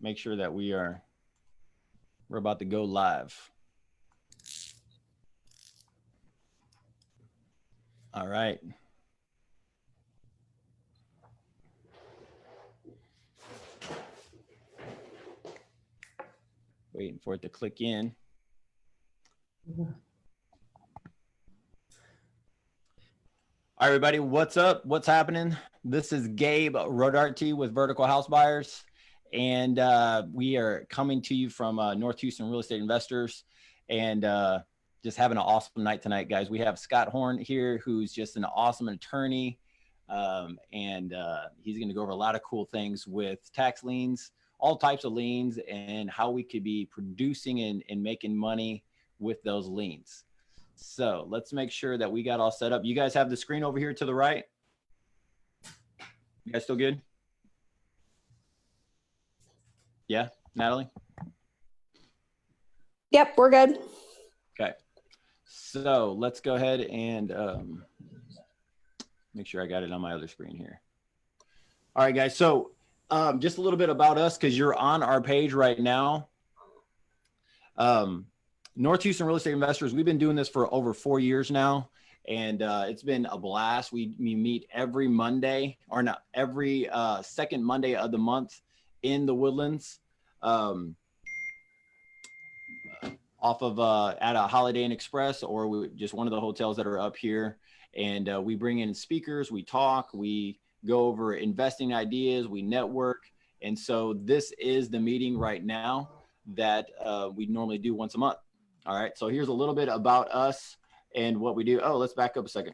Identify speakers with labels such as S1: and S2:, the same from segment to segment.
S1: make sure that we're about to go live. All right. Waiting for it to click in. All right, everybody, what's up? What's happening? This is Gabe Rodarte with Vertical House Buyers, and we are coming to you from North Houston Real Estate Investors, and just having an awesome night tonight, guys. We have Scott Horne here, who's just an awesome attorney, and he's going to go over a lot of cool things with tax liens, all types of liens, and how we could be producing and making money with those liens. So let's make sure that we got all set up. You guys have the screen over here to the right. You guys still good? Yeah, Natalie?
S2: Yep, we're good.
S1: Okay. So let's go ahead and make sure I got it on my other screen here. All right, guys. So just a little bit about us, because you're on our page right now. North Houston Real Estate Investors, we've been doing this for over 4 years now, and it's been a blast. We meet every Monday, or not, every second Monday of the month in the Woodlands, off of at a Holiday Inn Express, or just one of the hotels that are up here. And we bring in speakers, we talk, we go over investing ideas, we network. And so this is the meeting right now that we normally do once a month. All right, so here's a little bit about us and what we do. Oh, let's back up a second.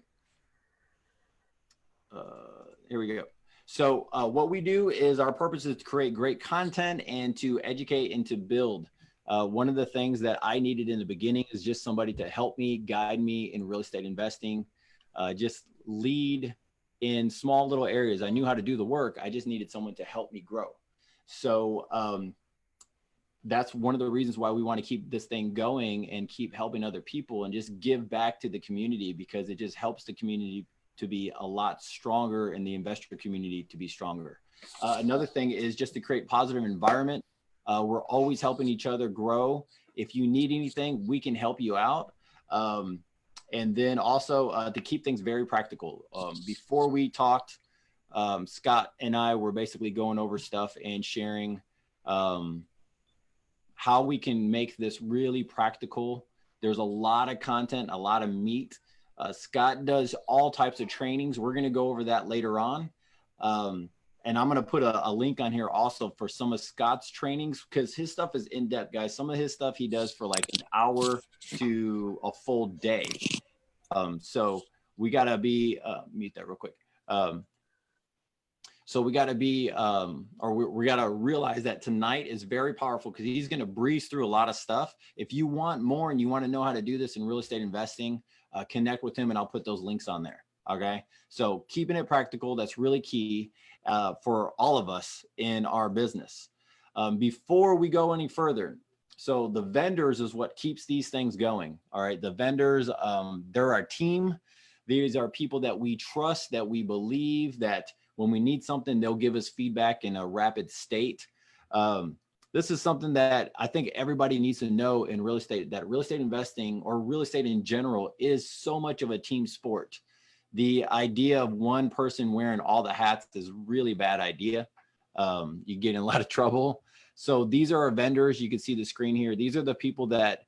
S1: Here we go. So what we do is, our purpose is to create great content and to educate and to build. One of the things that I needed in the beginning is just somebody to help me, guide me in real estate investing, just lead in small little areas. I knew how to do the work. I just needed someone to help me grow. So that's one of the reasons why we want to keep this thing going and keep helping other people and just give back to the community, because it just helps the community to be a lot stronger and the investor community to be stronger. Another thing is just to create positive environment. We're always helping each other grow. If you need anything, we can help you out. And then also to keep things very practical. Before we talked, Scott and I were basically going over stuff and sharing how we can make this really practical. There's a lot of content, a lot of meat. Scott does all types of trainings. We're going to go over that later on. And I'm going to put a link on here also for some of Scott's trainings, because his stuff is in depth, guys. Some of his stuff he does for like an hour to a full day. So we got to be, mute that real quick. So we got to be, we got to realize that tonight is very powerful, because he's going to breeze through a lot of stuff. If you want more and you want to know how to do this in real estate investing, connect with him, and I'll put those links on there. Okay. So keeping it practical, that's really key for all of us in our business. Before we go any further, so the vendors is what keeps these things going. All right. The vendors, they're our team. These are people that we trust, that we believe that when we need something, they'll give us feedback in a rapid state. This is something that I think everybody needs to know in real estate, that real estate investing, or real estate in general, is so much of a team sport. The idea of one person wearing all the hats is really bad idea. You get in a lot of trouble. So these are our vendors. You can see the screen here. These are the people that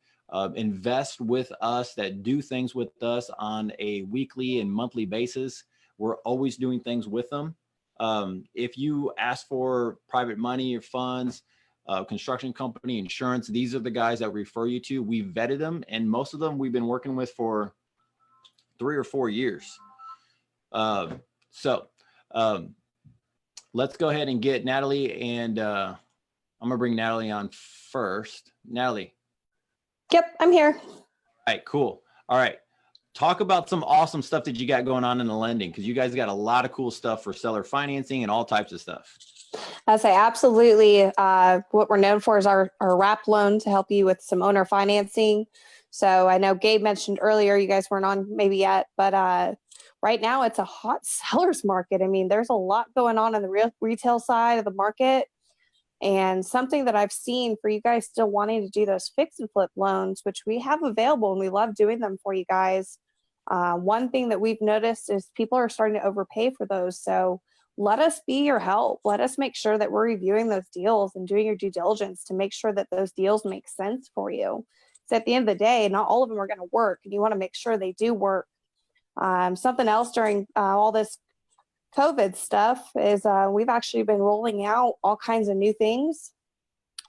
S1: invest with us, that do things with us on a weekly and monthly basis. We're always doing things with them. If you ask for private money or funds, construction company, insurance, these are the guys that we refer you to. We vetted them, and most of them we've been working with for 3 or 4 years. Let's go ahead and get Natalie, and I'm gonna bring Natalie on first. Natalie.
S2: Yep, I'm here.
S1: All right, cool. All right. Talk about some awesome stuff that you got going on in the lending, because you guys got a lot of cool stuff for seller financing and all types of stuff.
S2: I say absolutely. What we're known for is our wrap loan to help you with some owner financing. So I know Gabe mentioned earlier, you guys weren't on maybe yet, but right now it's a hot seller's market. I mean, there's a lot going on the retail side of the market. And something that I've seen for you guys still wanting to do those fix and flip loans, which we have available and we love doing them for you guys. One thing that we've noticed is people are starting to overpay for those. So let us be your help. Let us make sure that we're reviewing those deals and doing your due diligence to make sure that those deals make sense for you. So at the end of the day, not all of them are going to work, and you want to make sure they do work. Something else during all this COVID stuff is we've actually been rolling out all kinds of new things.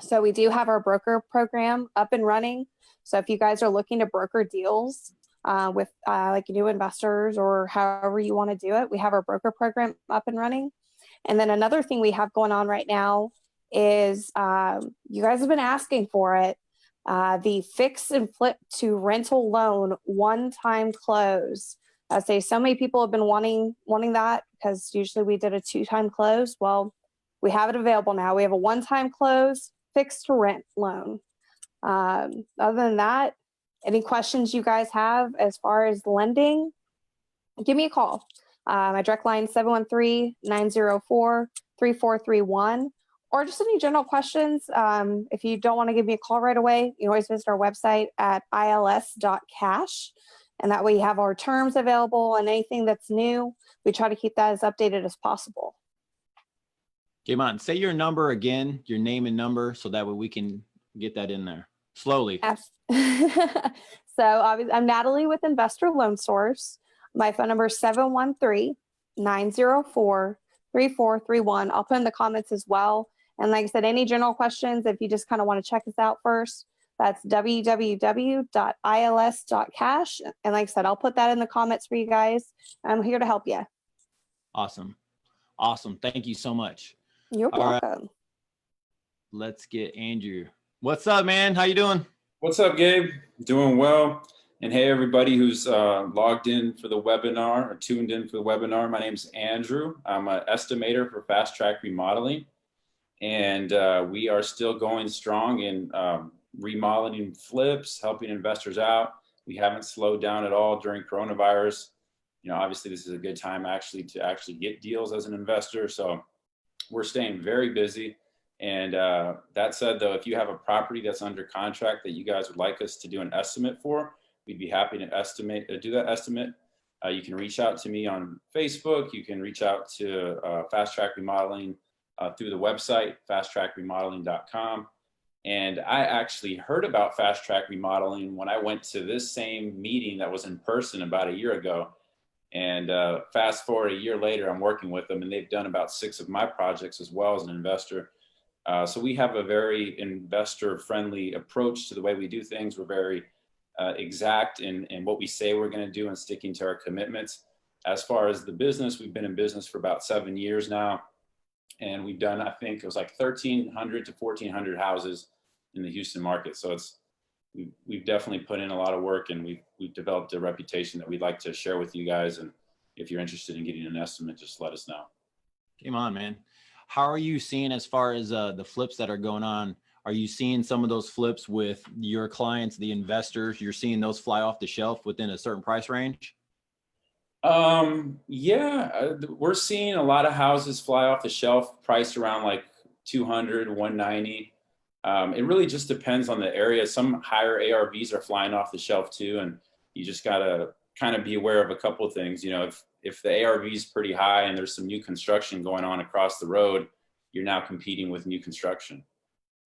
S2: So we do have our broker program up and running. So if you guys are looking to broker deals with like new investors or however you want to do it, we have our broker program up and running. And then another thing we have going on right now is you guys have been asking for it, the fix and flip to rental loan one-time close. I say so many people have been wanting that because usually we did a 2-time close. Well, we have it available now. We have a 1-time close, fixed to rent loan. Other than that, any questions you guys have as far as lending, give me a call. My direct line 713-904-3431, or just any general questions. If you don't want to give me a call right away, you can always visit our website at ils.cash. And that way you have our terms available, and anything that's new, we try to keep that as updated as possible.
S1: Come on, say your number again, your name and number, so that way we can get that in there slowly.
S2: Yes. So I'm Natalie with Investor Loan Source. My phone number is 713-904-3431. I'll put in the comments as well. And like I said, any general questions, if you just kind of want to check us out first, that's www.ils.cash. And like I said, I'll put that in the comments for you guys. I'm here to help you.
S1: Awesome. Awesome. Thank you so much.
S2: You're welcome.
S1: Let's get Andrew. What's up, man? How you doing?
S3: What's up, Gabe? Doing well. And hey, everybody who's logged in for the webinar or tuned in for the webinar. My name's Andrew. I'm an estimator for Fast Track Remodeling. And we are still going strong in remodeling flips, helping investors out. We haven't slowed down at all during coronavirus. You know, obviously this is a good time to get deals as an investor. So we're staying very busy. And that said, though, if you have a property that's under contract that you guys would like us to do an estimate for, we'd be happy to do that estimate. You can reach out to me on Facebook. You can reach out to Fast Track Remodeling through the website, fasttrackremodeling.com. And I actually heard about Fast Track Remodeling when I went to this same meeting that was in person about a year ago. And fast forward a year later, I'm working with them, and they've done about 6 of my projects as well as an investor. So we have a very investor-friendly approach to the way we do things. We're very exact in what we say we're going to do and sticking to our commitments. As far as the business, we've been in business for about 7 years now. And we've done, I think it was like 1,300 to 1,400 houses in the Houston market. So we've definitely put in a lot of work, and we've developed a reputation that we'd like to share with you guys. And if you're interested in getting an estimate, just let us know.
S1: Come on, man. How are you seeing as far as the flips that are going on? Are you seeing some of those flips with your clients, the investors? You're seeing those fly off the shelf within a certain price range?
S3: Yeah, we're seeing a lot of houses fly off the shelf priced around like 200, 190. It really just depends on the area. Some higher ARVs are flying off the shelf too. And you just got to kind of be aware of a couple of things. You know, if the ARV is pretty high and there's some new construction going on across the road, you're now competing with new construction,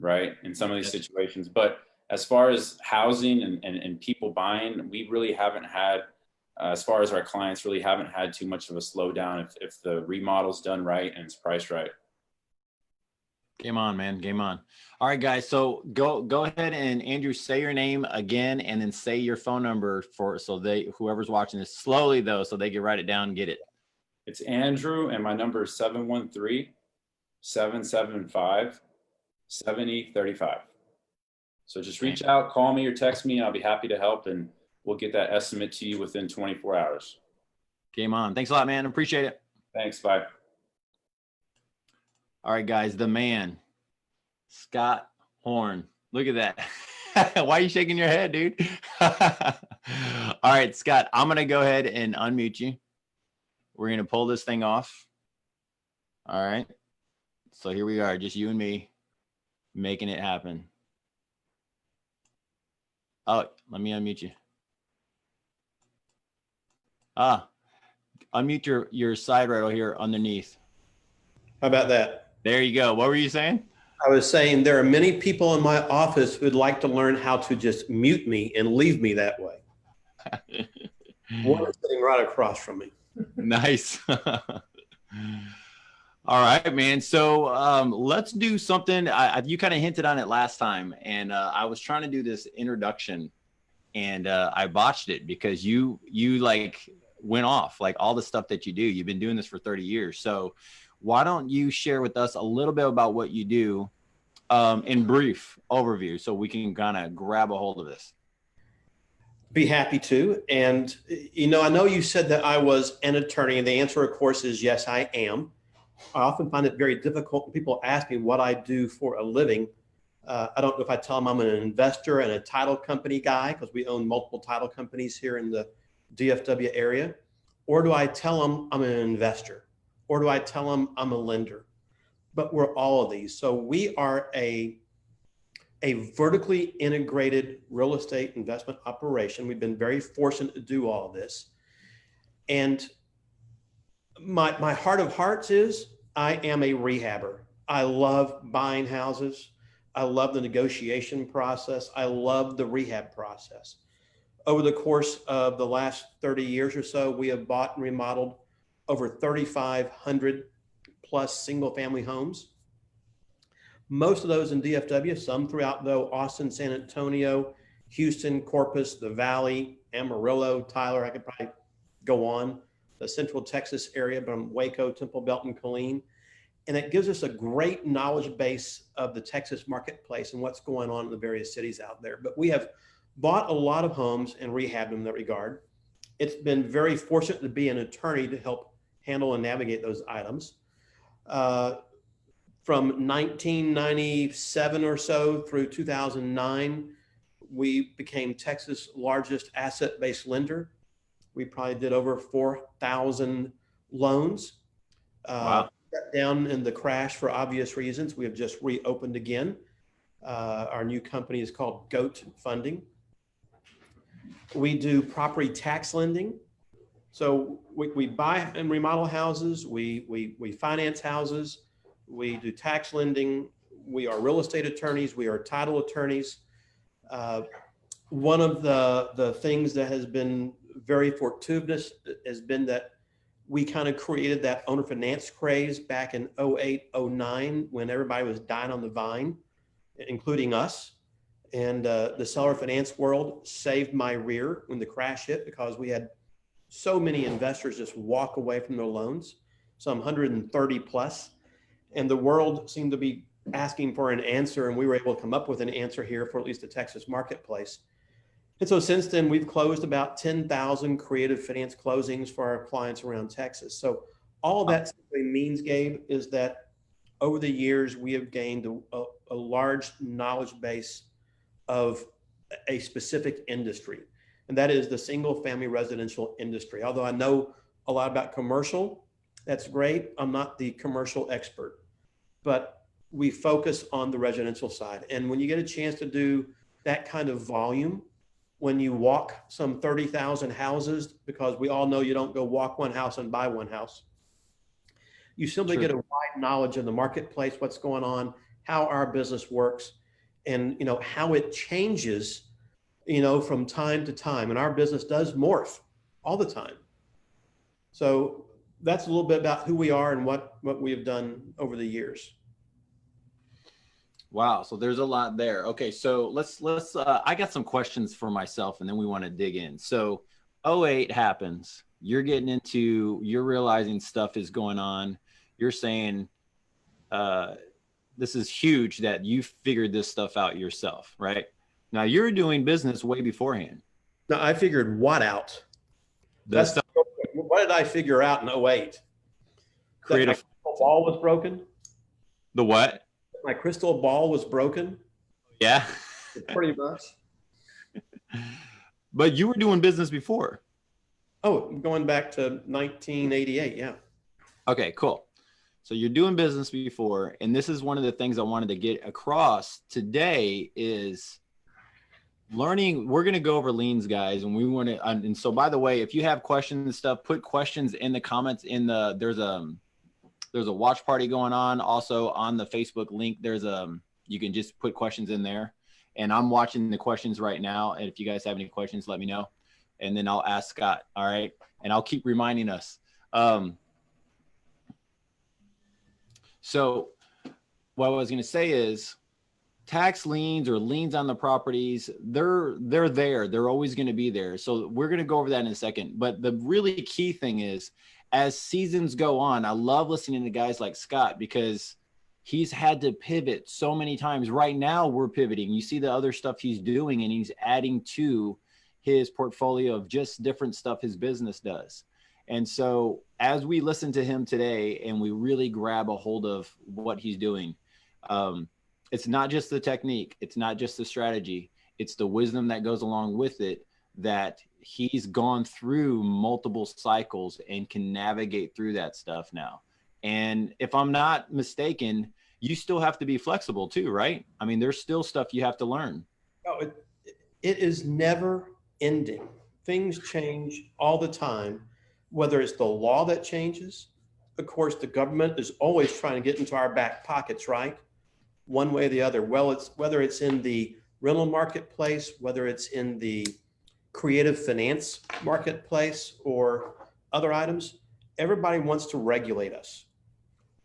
S3: right? In some of these situations. But as far as housing and people buying, we really haven't had, as far as our clients, really haven't had too much of a slowdown if the remodel's done right and it's priced right.
S1: Game on, man. Game on. All right, guys. So go ahead and Andrew, say your name again, and then say your phone number whoever's watching this slowly though, so they can write it down and get it.
S3: It's Andrew, and my number is 713-775-7035. So just reach out, call me or text me, and I'll be happy to help, and we'll get that estimate to you within 24 hours.
S1: Game on. Thanks a lot, man. Appreciate it.
S3: Thanks. Bye.
S1: All right, guys, the man, Scott Horne. Look at that. Why are you shaking your head, dude? All right, Scott, I'm going to go ahead and unmute you. We're going to pull this thing off. All right. So here we are, just you and me. Making it happen. Oh, let me unmute you. Unmute your side right over here underneath.
S4: How about that?
S1: There you go. What were you saying?
S4: I was saying there are many people in my office who'd like to learn how to just mute me and leave me that way. One is sitting right across from me.
S1: Nice. All right, man. So let's do something. You kind of hinted on it last time, and I was trying to do this introduction, and I botched it because you like went off like all the stuff that you do. You've been doing this for 30 years. So why don't you share with us a little bit about what you do in brief overview so we can kind of grab a hold of this?
S4: Be happy to. And, you know, I know you said that I was an attorney, and the answer, of course, is yes, I am. I often find it very difficult when people ask me what I do for a living. I don't know if I tell them I'm an investor and a title company guy, because we own multiple title companies here in the DFW area, or do I tell them I'm an investor, or do I tell them I'm a lender? But we're all of these. So we are a vertically integrated real estate investment operation. We've been very fortunate to do all of this. And my heart of hearts is I am a rehabber. I love buying houses. I love the negotiation process. I love the rehab process. Over the course of the last 30 years or so, we have bought and remodeled over 3,500 plus single family homes. Most of those in DFW, some throughout though Austin, San Antonio, Houston, Corpus, the Valley, Amarillo, Tyler. I could probably go on. The Central Texas area from Waco, Temple Belton, Killeen. And it gives us a great knowledge base of the Texas marketplace and what's going on in the various cities out there. But we have bought a lot of homes and rehabbed them in that regard. It's been very fortunate to be an attorney to help handle and navigate those items. From 1997 or so through 2009, we became Texas' largest asset-based lender. We probably did over 4,000 loans.
S1: Wow.
S4: Shut down in the crash for obvious reasons. We have just reopened again. Our new company is called GOAT Funding. We do property tax lending. So we buy and remodel houses. We finance houses. We do tax lending. We are real estate attorneys. We are title attorneys. One of the things that has been very fortuitous has been that we kind of created that owner finance craze back in 08, 09, when everybody was dying on the vine, including us. And the seller finance world saved my rear when the crash hit, because we had so many investors just walk away from their loans, some 130 plus. And the world seemed to be asking for an answer, and we were able to come up with an answer here for at least the Texas marketplace. And so since then, we've closed about 10,000 creative finance closings for our clients around Texas. So all that simply means, Gabe, is that over the years, we have gained a large knowledge base of a specific industry, and that is the single family residential industry. Although I know a lot about commercial, that's great. I'm not the commercial expert, but we focus on the residential side. And when you get a chance to do that kind of volume, when you walk some 30,000 houses, because we all know you don't go walk one house and buy one house, you simply get a wide knowledge of the marketplace, what's going on, how our business works, and how it changes, from time to time. And our business does morph all the time. So that's a little bit about who we are and what we have done over the years.
S1: Wow. So there's a lot there. Okay. So let's I got some questions for myself, and then we want to dig in. So 08 happens, you're realizing stuff is going on. You're saying, this is huge that you figured this stuff out yourself, right? Now you're doing business way beforehand.
S4: No, I figured what out? What did I figure out in 08?
S1: Creative.
S4: That my crystal ball was broken?
S1: The what?
S4: My crystal ball was broken?
S1: Yeah.
S4: Pretty much.
S1: But you were doing business before.
S4: Oh, going back to 1988, yeah.
S1: Okay, cool. So you're doing business before, and this is one of the things I wanted to get across today is learning. We're going to go over liens, guys, and we want to, and so by the way, if you have questions and stuff, put questions in the comments there's a watch party going on. Also on the Facebook link, you can just put questions in there, and I'm watching the questions right now. And if you guys have any questions, let me know, and then I'll ask Scott. All right. And I'll keep reminding us. So what I was going to say is tax liens or liens on the properties, they're there. They're always going to be there. So we're going to go over that in a second. But the really key thing is, as seasons go on, I love listening to guys like Scott because he's had to pivot so many times. Right now we're pivoting. You see the other stuff he's doing, and he's adding to his portfolio of just different stuff his business does. And so as we listen to him today and we really grab a hold of what he's doing, it's not just the technique, it's not just the strategy, it's the wisdom that goes along with it, that he's gone through multiple cycles and can navigate through that stuff now. And if I'm not mistaken, you still have to be flexible too, right? I mean, there's still stuff you have to learn.
S4: Oh, it is never ending. Things change all the time, whether it's the law that changes. Of course, the government is always trying to get into our back pockets, right? One way or the other. Well, whether it's in the rental marketplace, whether it's in the creative finance marketplace or other items, everybody wants to regulate us.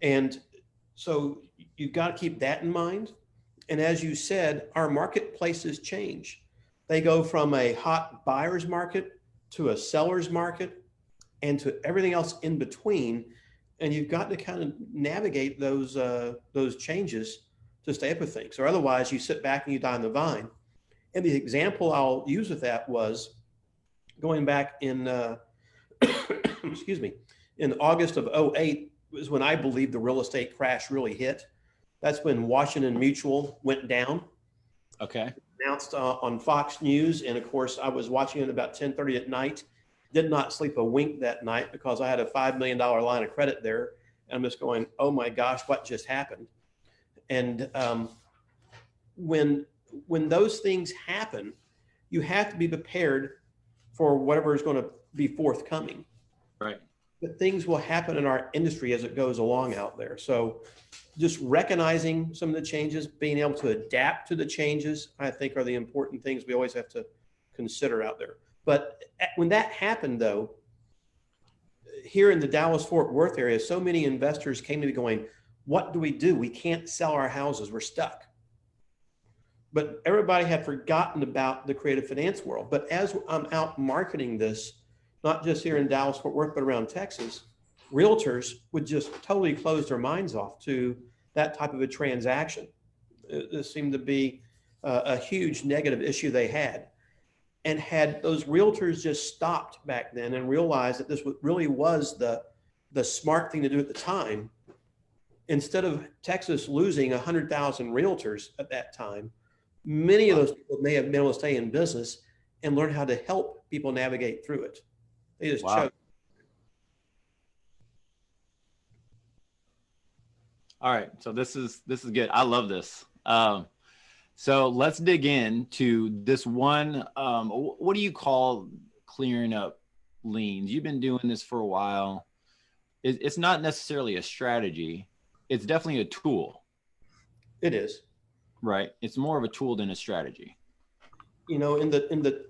S4: And so you've got to keep that in mind. And as you said, our marketplaces change. They go from a hot buyer's market to a seller's market and to everything else in between. And you've got to kind of navigate those changes to stay up with things, or otherwise you sit back and you die on the vine. And the example I'll use with that was going back in, excuse me, in August of 08 was when I believe the real estate crash really hit. That's when Washington Mutual went down.
S1: Okay.
S4: Announced on Fox News. And of course, I was watching it about 10:30 at night. Did not sleep a wink that night because I had a $5 million line of credit there. And I'm just going, oh my gosh, what just happened? And when those things happen, you have to be prepared for whatever is going to be forthcoming.
S1: Right.
S4: But things will happen in our industry as it goes along out there. So just recognizing some of the changes, being able to adapt to the changes, I think are the important things we always have to consider out there. But when that happened, though, here in the Dallas-Fort Worth area, so many investors came to me going, what do? We can't sell our houses. We're stuck. But everybody had forgotten about the creative finance world. But as I'm out marketing this, not just here in Dallas-Fort Worth, but around Texas, realtors would just totally close their minds off to that type of a transaction. It seemed to be a huge negative issue they had. And had those realtors just stopped back then and realized that this really was the smart thing to do at the time, instead of Texas losing 100,000 realtors at that time, many of those people may have been able to stay in business and learn how to help people navigate through it. They just chose.
S1: All right. So this is good. I love this. So let's dig into this one. What do you call clearing up liens? You've been doing this for a while. It's not necessarily a strategy. It's definitely a tool.
S4: It is.
S1: Right. It's more of a tool than a strategy.
S4: You know,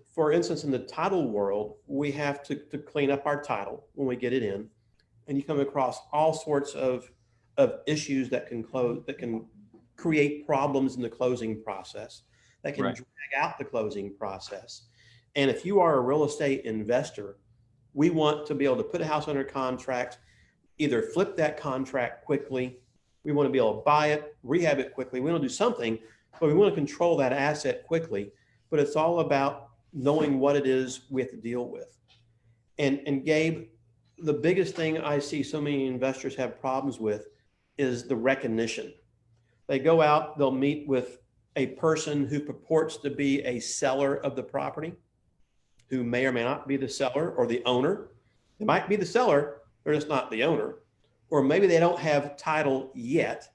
S4: for instance, in the title world, we have to clean up our title when we get it in, and you come across all sorts of issues that can create problems in the closing process, that can drag out the closing process. And if you are a real estate investor, we want to be able to put a house under contract, either flip that contract quickly. We want to be able to buy it, rehab it quickly. We want to do something, but we want to control that asset quickly. But it's all about knowing what it is we have to deal with. And Gabe, the biggest thing I see so many investors have problems with is the recognition. They go out, they'll meet with a person who purports to be a seller of the property, who may or may not be the seller or the owner. They might be the seller, they're just not the owner. or maybe they don't have title yet.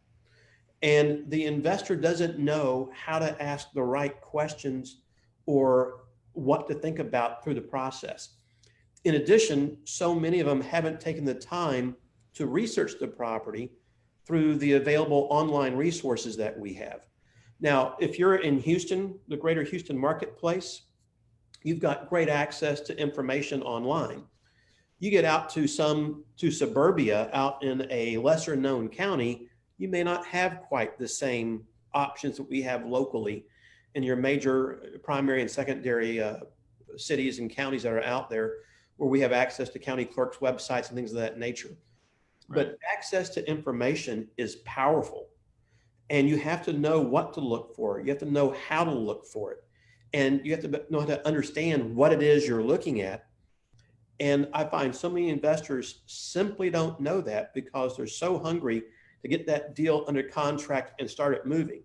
S4: And the investor doesn't know how to ask the right questions or what to think about through the process. In addition, so many of them haven't taken the time to research the property through the available online resources that we have. Now, if you're in Houston, the greater Houston marketplace, you've got great access to information online. You get out to suburbia out in a lesser known county, you may not have quite the same options that we have locally in your major primary and secondary cities and counties that are out there, where we have access to county clerks' websites and things of that nature.
S1: Right.
S4: But access to information is powerful, and you have to know what to look for. You have to know how to look for it, and you have to know how to understand what it is you're looking at. And I find so many investors simply don't know that because they're so hungry to get that deal under contract and start it moving.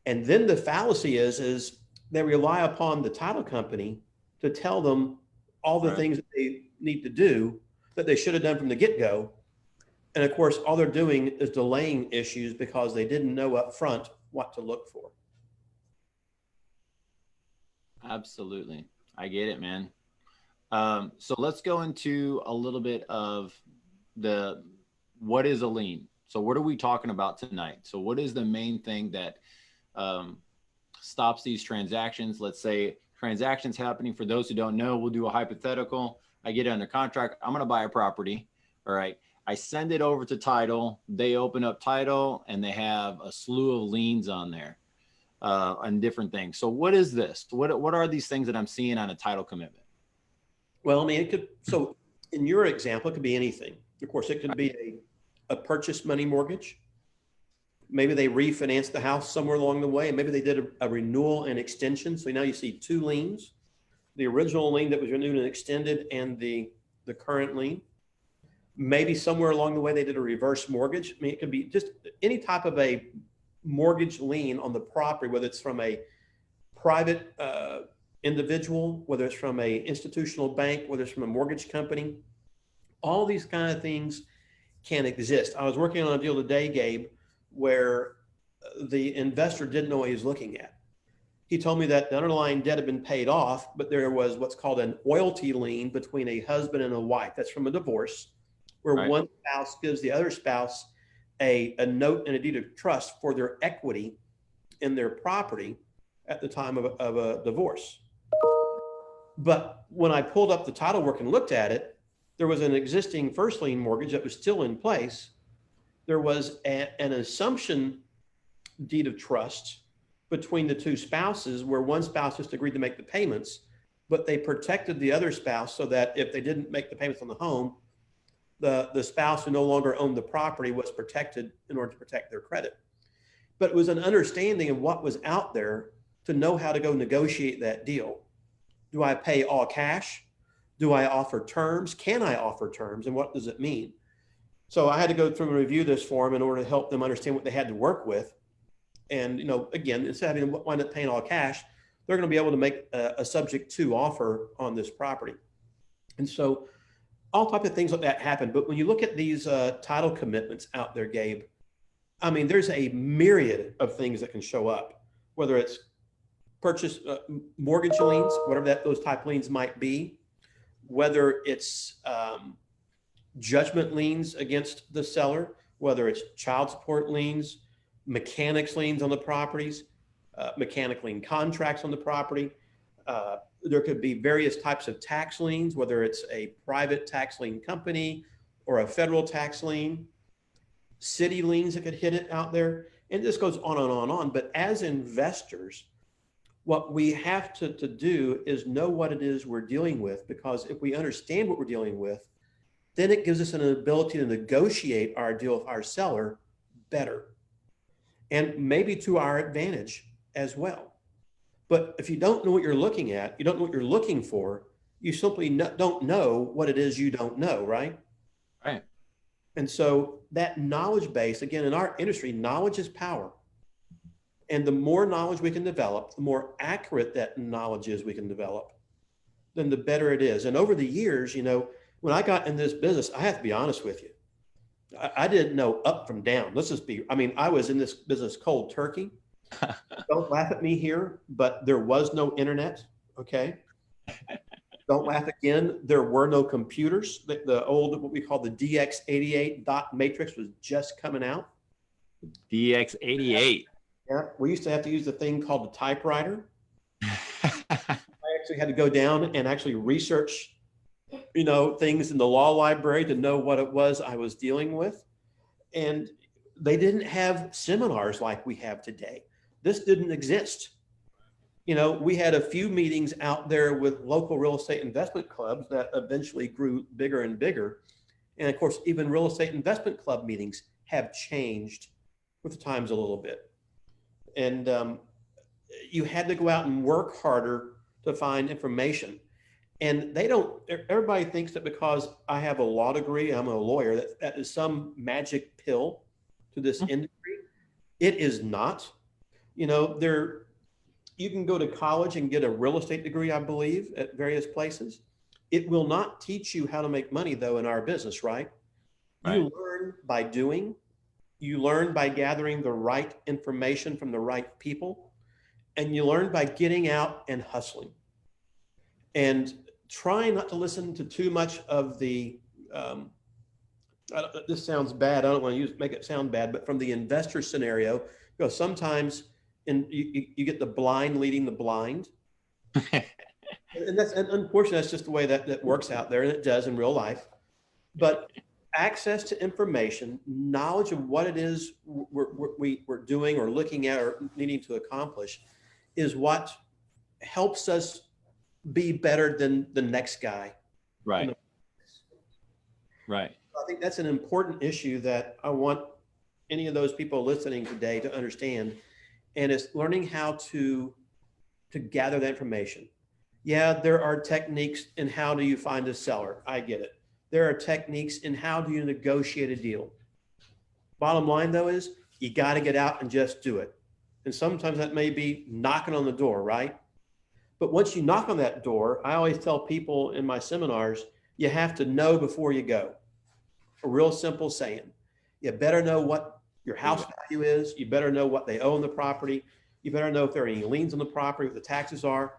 S4: And then the fallacy is they rely upon the title company to tell them all the
S1: Right.
S4: things that they need to do that they should have done from the get-go. And of course, all they're doing is delaying issues because they didn't know up front what to look for.
S1: Absolutely. I get it, man. So let's go into a little bit of what is a lien? So what are we talking about tonight? So what is the main thing that stops these transactions? Let's say transactions happening. For those who don't know, we'll do a hypothetical. I get it under contract. I'm going to buy a property. All right. I send it over to title. They open up title and they have a slew of liens on there and different things. So what is this? What are these things that I'm seeing on a title commitment?
S4: Well, I mean, so in your example, it could be anything. Of course, it could be a purchase money mortgage. Maybe they refinanced the house somewhere along the way, and maybe they did a renewal and extension. So now you see two liens, the original lien that was renewed and extended and the current lien. Maybe somewhere along the way they did a reverse mortgage. I mean, it could be just any type of a mortgage lien on the property, whether it's from a private individual, whether it's from a institutional bank, whether it's from a mortgage company. All these kind of things can exist. I was working on a deal today, Gabe, where the investor didn't know what he was looking at. He told me that the underlying debt had been paid off, but there was what's called an loyalty lien between a husband and a wife. That's from a divorce, where
S1: Right.
S4: one spouse gives the other spouse a note and a deed of trust for their equity in their property at the time of a divorce. But when I pulled up the title work and looked at it, there was an existing first lien mortgage that was still in place. There was an assumption deed of trust between the two spouses where one spouse just agreed to make the payments, but they protected the other spouse so that if they didn't make the payments on the home, the spouse who no longer owned the property was protected in order to protect their credit. But it was an understanding of what was out there to know how to go negotiate that deal. Do I pay all cash? Do I offer terms? Can I offer terms? And what does it mean? So I had to go through and review this for them in order to help them understand what they had to work with. And, you know, again, instead of having to wind up paying all cash, they're going to be able to make a subject to offer on this property. And so all types of things like that happen. But when you look at these title commitments out there, Gabe, I mean, there's a myriad of things that can show up, whether it's purchase mortgage liens, whatever those type liens might be, whether it's judgment liens against the seller, whether it's child support liens, mechanics liens on the properties, mechanic lien contracts on the property. There could be various types of tax liens, whether it's a private tax lien company or a federal tax lien, city liens that could hit it out there. And this goes on and on and on. But as investors, what we have to do is know what it is we're dealing with, because if we understand what we're dealing with, then it gives us an ability to negotiate our deal with our seller better and maybe to our advantage as well. But if you don't know what you're looking at, you don't know what you're looking for, you simply don't know what it is you don't know, right?
S1: Right.
S4: And so that knowledge base, again, in our industry, knowledge is power. And the more knowledge we can develop, the more accurate that knowledge is we can develop, then the better it is. And over the years, you know, when I got in this business, I have to be honest with you, I didn't know up from down. Let's just be, I mean, I was in this business cold turkey. Don't laugh at me here, but there was no internet. Okay. Don't laugh again. There were no computers. The old, what we call the DX88 dot matrix was just coming out.
S1: DX88.
S4: Yeah. We used to have to use the thing called the typewriter. I actually had to go down and actually research, you know, things in the law library to know what it was I was dealing with. And they didn't have seminars like we have today. This didn't exist. You know, we had a few meetings out there with local real estate investment clubs that eventually grew bigger and bigger. And of course, even real estate investment club meetings have changed with the times a little bit. And you had to go out and work harder to find information. And they don't, everybody thinks that because I have a law degree, I'm a lawyer, that is some magic pill to this industry. It is not. You know, you can go to college and get a real estate degree, I believe, at various places. It will not teach you how to make money, though, in our business, right? You learn by doing. You learn by gathering the right information from the right people. And you learn by getting out and hustling. And try not to listen to too much of the, this sounds bad, I don't want to make it sound bad, but from the investor scenario, because sometimes you get the blind leading the blind. And unfortunately, that's just the way that works out there, and it does in real life. But access to information, knowledge of what it is we're doing or looking at or needing to accomplish is what helps us be better than the next guy.
S1: Right. Right.
S4: I think that's an important issue that I want any of those people listening today to understand. And it's learning how to gather that information. Yeah, there are techniques in how do you find a seller. I get it. There are techniques in how do you negotiate a deal. Bottom line, though, is you got to get out and just do it. And sometimes that may be knocking on the door, right? But once you knock on that door, I always tell people in my seminars, you have to know before you go. A real simple saying. You better know what your house value is. You better know what they owe on the property. You better know if there are any liens on the property, what the taxes are.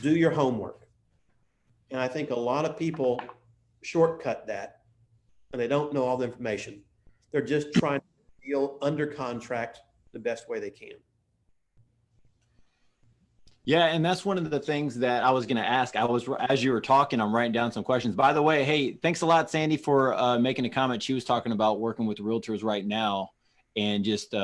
S4: Do your homework. And I think a lot of people shortcut that and they don't know all the information. They're just trying to deal under contract the best way they can.
S1: Yeah, and that's one of the things that I was going to ask. As you were talking, I'm writing down some questions. By the way, hey, thanks a lot, Sandy, for making a comment. She was talking about working with realtors right now, and just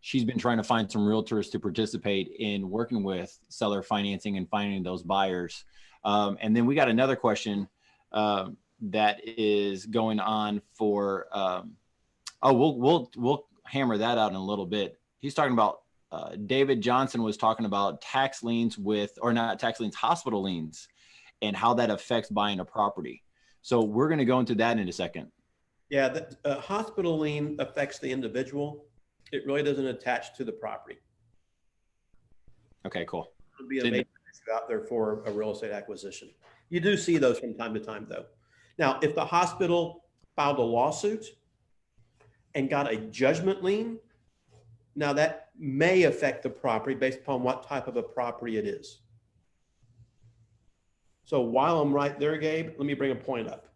S1: she's been trying to find some realtors to participate in working with seller financing and finding those buyers. And then we got another question that is going on for. We'll hammer that out in a little bit. He's talking about. David Johnson was talking about tax liens hospital liens, and how that affects buying a property. So we're going to go into that in a second.
S4: Yeah, the hospital lien affects the individual. It really doesn't attach to the property.
S1: Okay, cool.
S4: It'll be a major issue out there for a real estate acquisition. You do see those from time to time, though. Now, if the hospital filed a lawsuit and got a judgment lien, now that may affect the property based upon what type of a property it is. So while I'm right there, Gabe, let me bring a point up.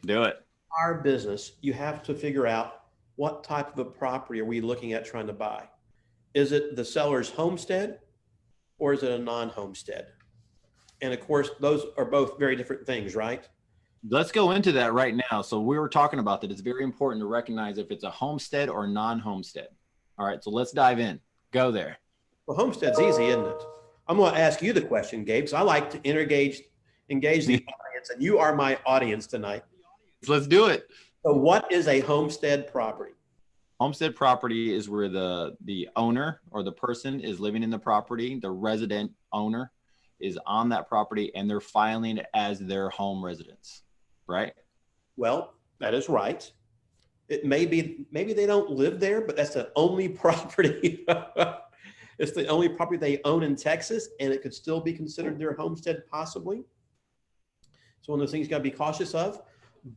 S1: Do it.
S4: Our business, you have to figure out what type of a property are we looking at trying to buy? Is it the seller's homestead or is it a non-homestead? And of course, those are both very different things, right?
S1: Let's go into that right now. So we were talking about that. It's very important to recognize if it's a homestead or non-homestead. All right, so let's dive in. Go there.
S4: Well, homestead's easy, isn't it? I'm going to ask you the question, Gabe. So I like to engage the audience, and you are my audience tonight.
S1: Let's do it.
S4: So what is a homestead property?
S1: Homestead property is where the owner or the person is living in the property. The resident owner is on that property, and they're filing it as their home residence, right?
S4: Well, that is right. It may be, maybe they don't live there, but that's the only property. It's the only property they own in Texas, and it could still be considered their homestead possibly. So one of those things you got to be cautious of.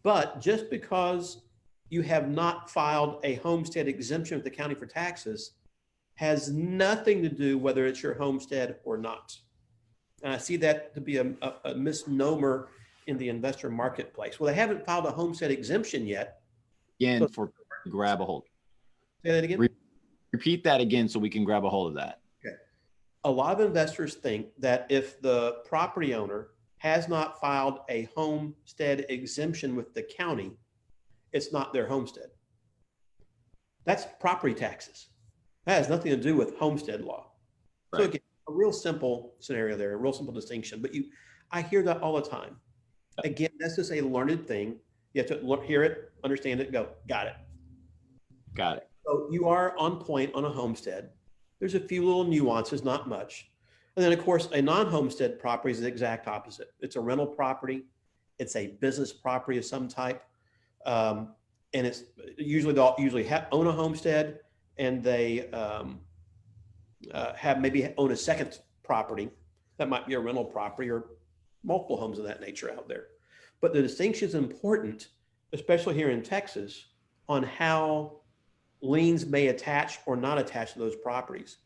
S4: But just because you have not filed a homestead exemption with the county for taxes has nothing to do whether it's your homestead or not. And I see that to be a misnomer in the investor marketplace. Well, they haven't filed a homestead exemption yet.
S1: Again,
S4: So-
S1: for grab a hold.
S4: Say that again.
S1: Repeat that again so we can grab a hold of that.
S4: Okay. A lot of investors think that if the property owner has not filed a homestead exemption with the county, it's not their homestead. That's property taxes. That has nothing to do with homestead law. So
S1: Right.
S4: again, a real simple scenario there, a real simple distinction, but I hear that all the time. Again, that's just a learned thing. You have to hear it, understand it, go, got it.
S1: Got it.
S4: So you are on point on a homestead. There's a few little nuances, not much. And then of course, a non-homestead property is the exact opposite. It's a rental property. It's a business property of some type. And it's usually, they'll usually own a homestead, and they maybe own a second property that might be a rental property, or multiple homes of that nature out there. But the distinction is important, especially here in Texas, on how liens may attach or not attach to those properties.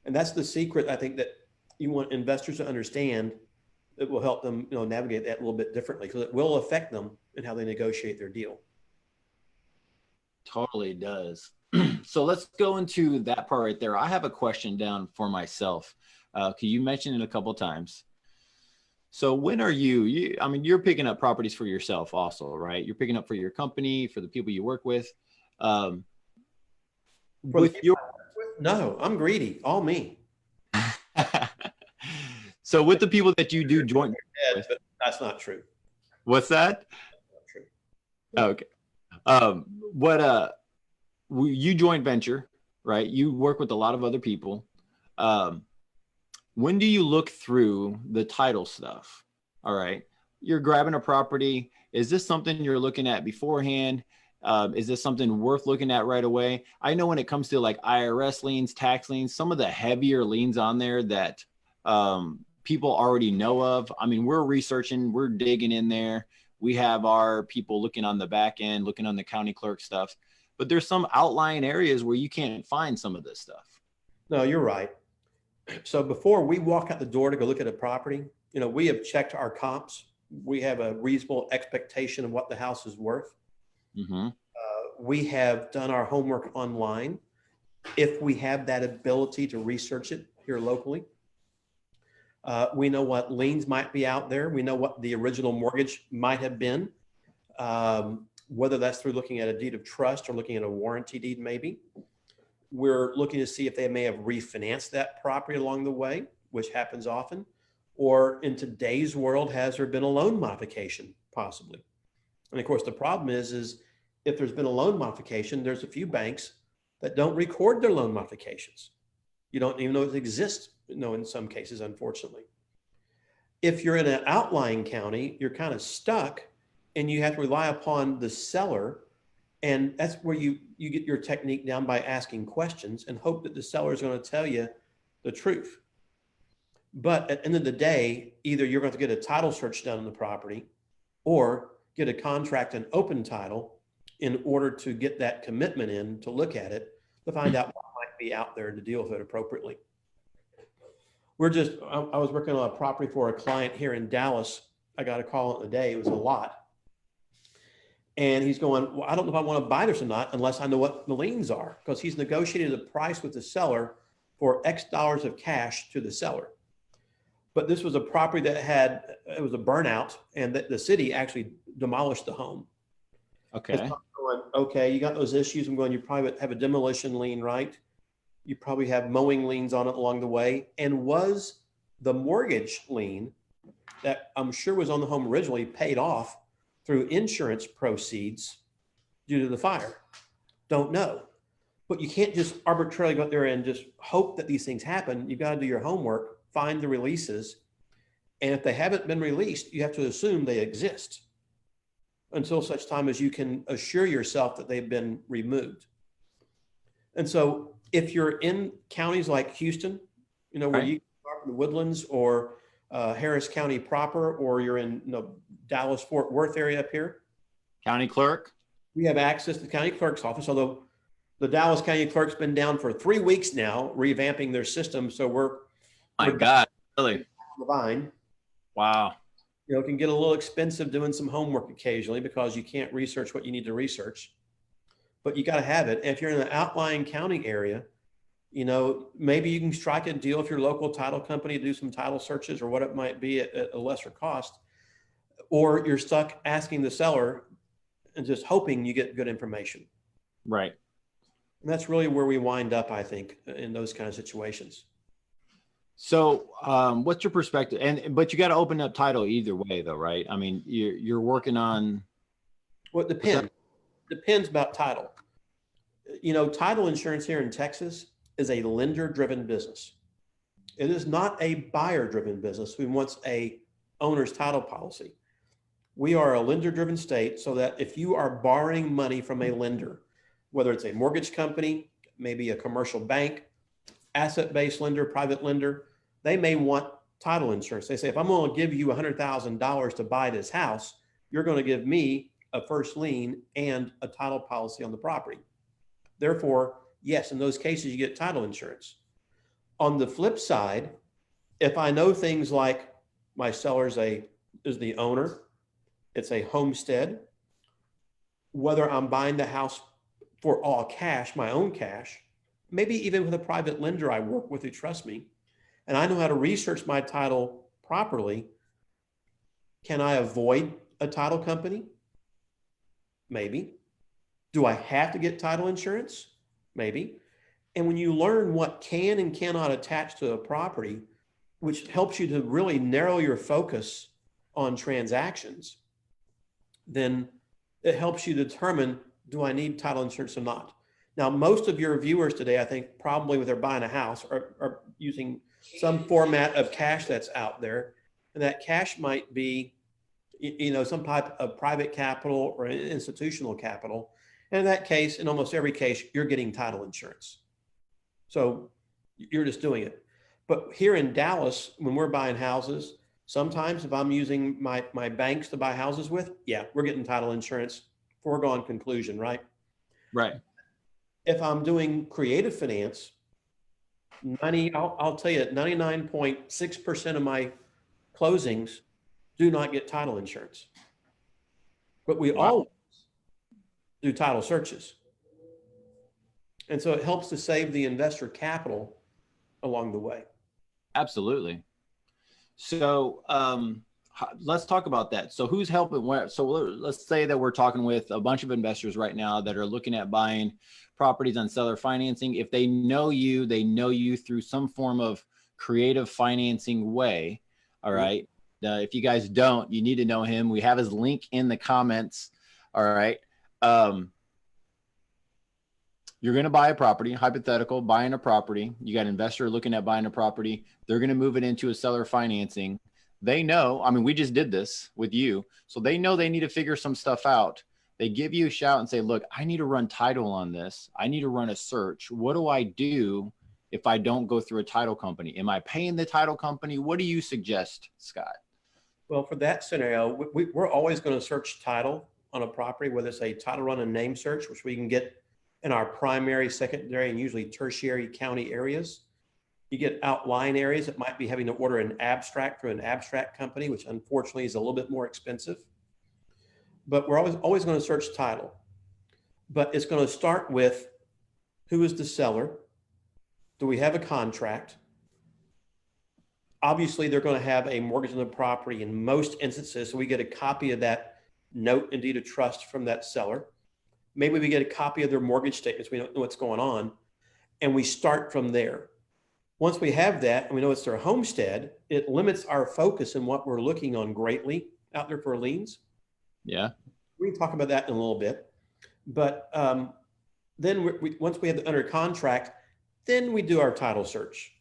S4: And that's the secret, I think, that you want investors to understand. It will help them, navigate that a little bit differently, because it will affect them in how they negotiate their deal.
S1: Totally does. So let's go into that part right there. I have a question down for myself. You mentioned it a couple of times. So when are you're picking up properties for yourself also, right? You're picking up for your company, for the people you work with.
S4: No, I'm greedy. All me.
S1: So with the people that you do joint with,
S4: But that's not true.
S1: what's that?
S4: Not true.
S1: Okay. You joint venture, right? You work with a lot of other people. When do you look through the title stuff? All right. You're grabbing a property. Is this something you're looking at beforehand? Is this something worth looking at right away? I know when it comes to like IRS liens, tax liens, some of the heavier liens on there that people already know of. I mean, we're researching, we're digging in there. We have our people looking on the back end, looking on the county clerk stuff. But there's some outlying areas where you can't find some of this stuff.
S4: No, you're right. So before we walk out the door to go look at a property, we have checked our comps. We have a reasonable expectation of what the house is worth.
S1: Mm-hmm.
S4: We have done our homework online, if we have that ability to research it here locally. We know what liens might be out there. We know what the original mortgage might have been, whether that's through looking at a deed of trust or looking at a warranty deed maybe. We're looking to see if they may have refinanced that property along the way, which happens often. Or in today's world, has there been a loan modification possibly? And of course, the problem is if there's been a loan modification, there's a few banks that don't record their loan modifications. You don't even know it exists, in some cases, unfortunately. If you're in an outlying county, you're kind of stuck and you have to rely upon the seller. And that's where you get your technique down by asking questions and hope that the seller is going to tell you the truth. But at the end of the day, either you're going to get a title search done on the property or get a contract and open title in order to get that commitment in to look at it, to find out what might be out there to deal with it appropriately. I was working on a property for a client here in Dallas. I got a call in the day. It was a lot. And he's going, well, I don't know if I want to buy this or not unless I know what the liens are, because he's negotiated a price with the seller for X dollars of cash to the seller. But this was a property that it was a burnout, and the city actually demolished the home.
S1: Okay.
S4: It's not going, okay, you got those issues. I'm going, you probably have a demolition lien, right? You probably have mowing liens on it along the way. And was the mortgage lien that I'm sure was on the home originally paid off through insurance proceeds due to the fire? Don't know. But you can't just arbitrarily go out there and just hope that these things happen. You've got to do your homework, find the releases. And if they haven't been released, you have to assume they exist until such time as you can assure yourself that they've been removed. And so if you're in counties like Houston, where
S1: Right.
S4: you are in the Woodlands, or Harris County proper, or you're in Dallas, Fort Worth area up here,
S1: County clerk.
S4: We have access to the county clerk's office, although the Dallas County Clerk's been down for 3 weeks now, revamping their system. So we're
S1: My God, really?
S4: on the vine.
S1: Wow.
S4: You know, it can get a little expensive doing some homework occasionally because you can't research what you need to research, but you got to have it. If you're in an outlying county area, you know, maybe you can strike a deal with your local title company, do some title searches or what it might be at a lesser cost, or you're stuck asking the seller and just hoping you get good information.
S1: Right.
S4: And that's really where we wind up, I think, in those kind of situations.
S1: So what's your perspective? But you got to open up title either way though, right? I mean, you're working on.
S4: Well, it depends about title. You know, title insurance here in Texas is a lender-driven business. It is not a buyer-driven business who wants a owner's title policy. We are a lender-driven state, so that if you are borrowing money from a lender, whether it's a mortgage company, maybe a commercial bank, asset-based lender, private lender, they may want title insurance. They say, if I'm going to give you $100,000 to buy this house, you're going to give me a first lien and a title policy on the property. Therefore, yes, in those cases, you get title insurance. On the flip side, if I know things like my seller is the owner, it's a homestead, whether I'm buying the house for all cash, my own cash, maybe even with a private lender I work with who trusts me, and I know how to research my title properly, can I avoid a title company? Maybe. Do I have to get title insurance? Maybe. And when you learn what can and cannot attach to a property, which helps you to really narrow your focus on transactions, then it helps you determine, do I need title insurance or not? Now, most of your viewers today, I think, probably when they're buying a house are using some format of cash that's out there. And that cash might be, you know, some type of private capital or institutional capital. And in that case, in almost every case, you're getting title insurance. So you're just doing it. But here in Dallas, when we're buying houses, sometimes if I'm using my banks to buy houses with, yeah, we're getting title insurance. Foregone conclusion, right?
S1: Right.
S4: If I'm doing creative finance, I'll tell you, 99.6% of my closings do not get title insurance. But we always do title searches. And so it helps to save the investor capital along the way.
S1: Absolutely. So let's talk about that. So who's helping where? So let's say that we're talking with a bunch of investors right now that are looking at buying properties on seller financing. If they know you through some form of creative financing way. All right. If you guys don't, you need to know him. We have his link in the comments. All right. You're going to buy a property, hypothetical, buying a property. You got an investor looking at buying a property. They're going to move it into a seller financing. They know, I mean, we just did this with you. So they know they need to figure some stuff out. They give you a shout and say, look, I need to run title on this. I need to run a search. What do I do if I don't go through a title company? Am I paying the title company? What do you suggest, Scott?
S4: Well, for that scenario, we're always going to search title on a property, whether it's a title run and name search, which we can get in our primary, secondary, and usually tertiary county areas. You get outlying areas that might be having to order an abstract through an abstract company, which unfortunately is a little bit more expensive. But we're always going to search title. But it's going to start with, who is the seller? Do we have a contract? Obviously, they're going to have a mortgage on the property in most instances, so we get a copy of that note and deed of trust from that seller. Maybe we get a copy of their mortgage statements. We don't know what's going on. And we start from there. Once we have that and we know it's their homestead, it limits our focus in what we're looking on greatly out there for liens.
S1: Yeah.
S4: We can talk about that in a little bit. But then once we have it under contract, then we do our title search.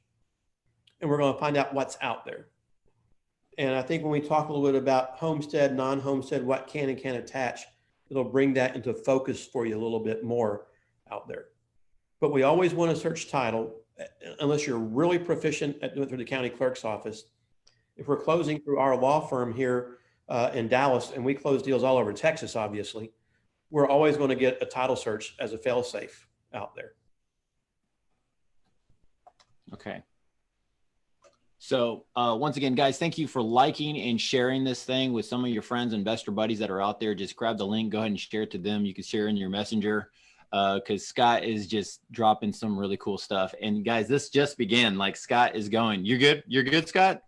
S4: And we're going to find out what's out there. And I think when we talk a little bit about homestead, non-homestead, what can and can't attach, it'll bring that into focus for you a little bit more out there. But we always want to search title, unless you're really proficient at doing it through the county clerk's office. If we're closing through our law firm here in Dallas, and we close deals all over Texas, obviously, we're always going to get a title search as a fail-safe out there.
S1: Okay. So once again, guys, thank you for liking and sharing this thing with some of your friends, investor buddies that are out there. Just grab the link, go ahead and share it to them. You can share in your messenger because Scott is just dropping some really cool stuff. And guys, this just began. Like Scott is going. You're good? You're good, Scott?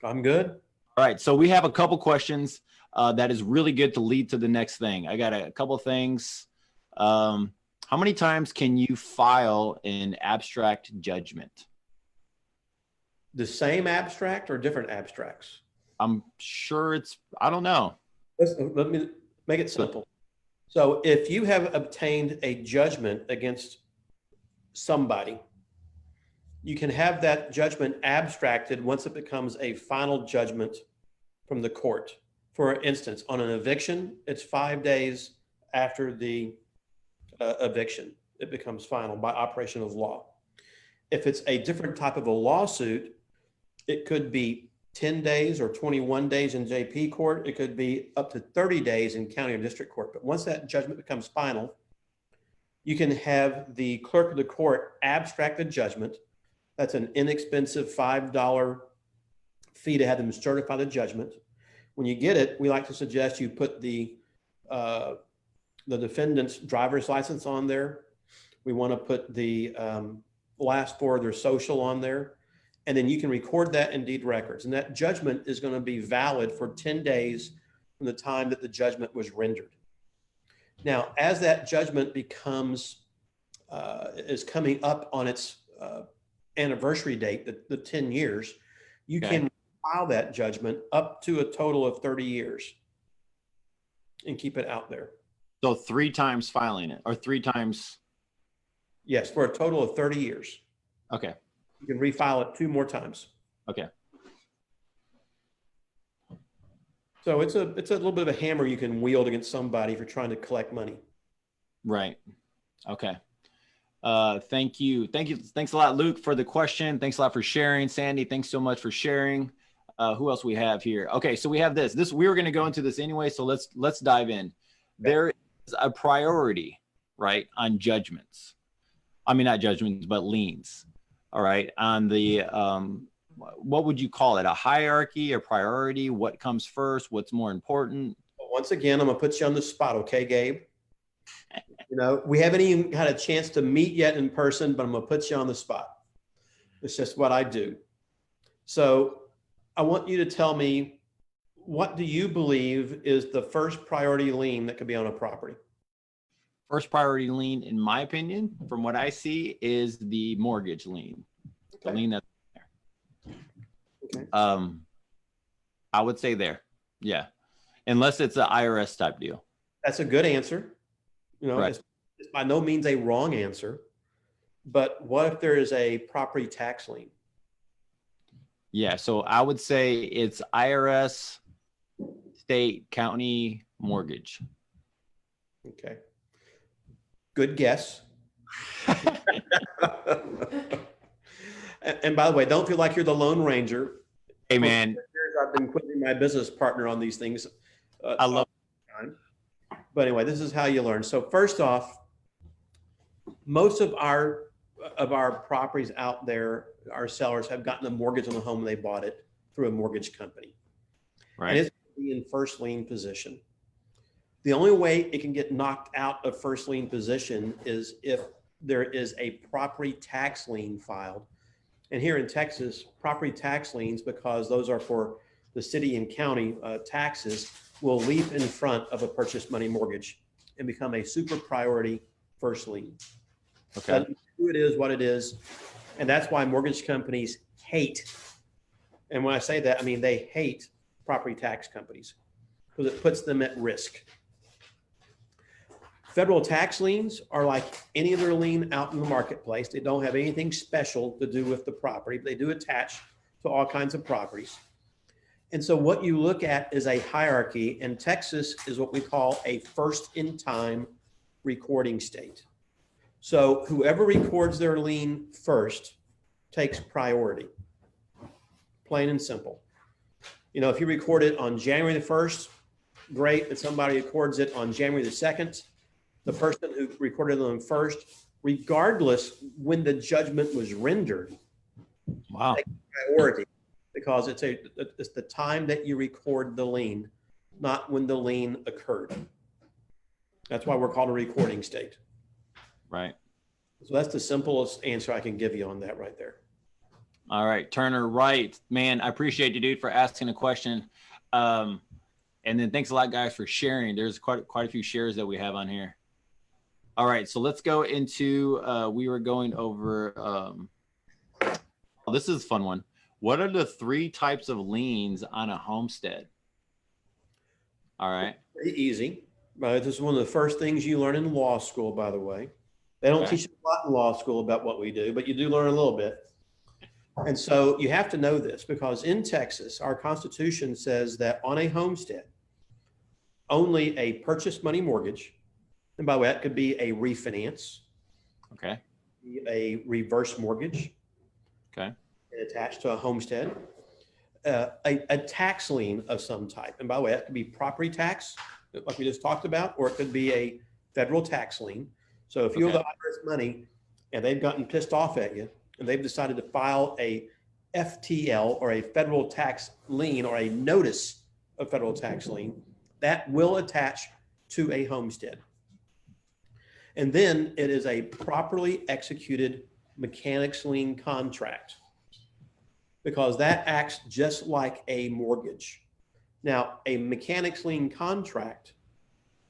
S4: I'm good.
S1: All right. So we have a couple questions that is really good to lead to the next thing. I got a couple things. How many times can you file an abstract judgment?
S4: The same abstract or different abstracts?
S1: I'm sure I don't know.
S4: Let me make it simple. So if you have obtained a judgment against somebody, you can have that judgment abstracted once it becomes a final judgment from the court. For instance, on an eviction, it's 5 days after the eviction. It becomes final by operation of law. If it's a different type of a lawsuit, it could be 10 days or 21 days in JP court. It could be up to 30 days in county or district court. But once that judgment becomes final, you can have the clerk of the court abstract the judgment. That's an inexpensive $5 fee to have them certify the judgment. When you get it, we like to suggest you put the defendant's driver's license on there. We want to put the last four of their social on there. And then you can record that in deed records. And that judgment is going to be valid for 10 days from the time that the judgment was rendered. Now, as that judgment becomes, is coming up on its anniversary date, the 10 years, you can file that judgment up to a total of 30 years and keep it out there.
S1: So 3 times filing it or 3 times.
S4: Yes, for a total of 30 years.
S1: Okay.
S4: You can refile it 2 more times.
S1: Okay.
S4: So it's a little bit of a hammer you can wield against somebody if you're trying to collect money.
S1: Right. Okay. Thank you. Thanks a lot, Luke, for the question. Thanks a lot for sharing. Sandy, thanks so much for sharing. Who else we have here? Okay. So we have this, we were going to go into this anyway. So let's dive in. Okay. There is a priority, right, on judgments. I mean, not judgments, but liens. All right. On the, what would you call it? A hierarchy, a priority? What comes first? What's more important?
S4: Once again, I'm going to put you on the spot. Okay, Gabe? You know, we haven't even had a chance to meet yet in person, but I'm going to put you on the spot. It's just what I do. So I want you to tell me, what do you believe is the first priority lien that could be on a property?
S1: First priority lien, in my opinion, from what I see, is the mortgage lien.
S4: Okay.
S1: The lien that's there.
S4: Okay.
S1: I would say there. Yeah. Unless it's an IRS type deal.
S4: That's a good answer. You know,
S1: right.
S4: It's by no means a wrong answer. But what if there is a property tax lien?
S1: Yeah. So I would say it's IRS, state, county, mortgage.
S4: Okay. Good guess. And by the way, don't feel like you're the Lone Ranger.
S1: Hey, man.
S4: I've been quizzing my business partner on these things.
S1: I love
S4: it. But anyway, this is how you learn. So first off, most of our properties out there, our sellers have gotten a mortgage on the home. They bought it through a mortgage company.
S1: Right.
S4: And it's in first lien position. The only way it can get knocked out of first lien position is if there is a property tax lien filed. And here in Texas, property tax liens, because those are for the city and county taxes, will leap in front of a purchase money mortgage and become a super priority first lien.
S1: Okay.
S4: Who it is, what it is. And that's why mortgage companies hate. And when I say that, I mean, they hate property tax companies because it puts them at risk. Federal tax liens are like any other lien out in the marketplace. They don't have anything special to do with the property, but they do attach to all kinds of properties. And so what you look at is a hierarchy, and Texas is what we call a first in time recording state. So whoever records their lien first takes priority, plain and simple. You know, if you record it on January the 1st, great that somebody records it on January the 2nd. The person who recorded them first, regardless when the judgment was rendered,
S1: Wow.
S4: priority, because it's the time that you record the lien, not when the lien occurred. That's why we're called a recording state.
S1: Right.
S4: So that's the simplest answer I can give you on that right there.
S1: All right, Turner, right. Man, I appreciate you, dude, for asking a question. And then thanks a lot, guys, for sharing. There's quite a few shares that we have on here. All right, so let's go into, we were going over, this is a fun one. What are the 3 types of liens on a homestead? All right.
S4: Pretty easy. This is one of the first things you learn in law school, by the way. They don't teach a lot in law school about what we do, but you do learn a little bit. And so you have to know this because in Texas, our Constitution says that on a homestead, only a purchase money mortgage, and by the way, that could be a refinance,
S1: Okay.
S4: a reverse mortgage,
S1: Okay.
S4: attached to a homestead, a tax lien of some type. And by the way, that could be property tax, like we just talked about, or it could be a federal tax lien. So if you owe the IRS money and they've gotten pissed off at you and they've decided to file a FTL or a federal tax lien or a notice of federal tax lien, that will attach to a homestead. And then it is a properly executed mechanics lien contract because that acts just like a mortgage. Now, a mechanics lien contract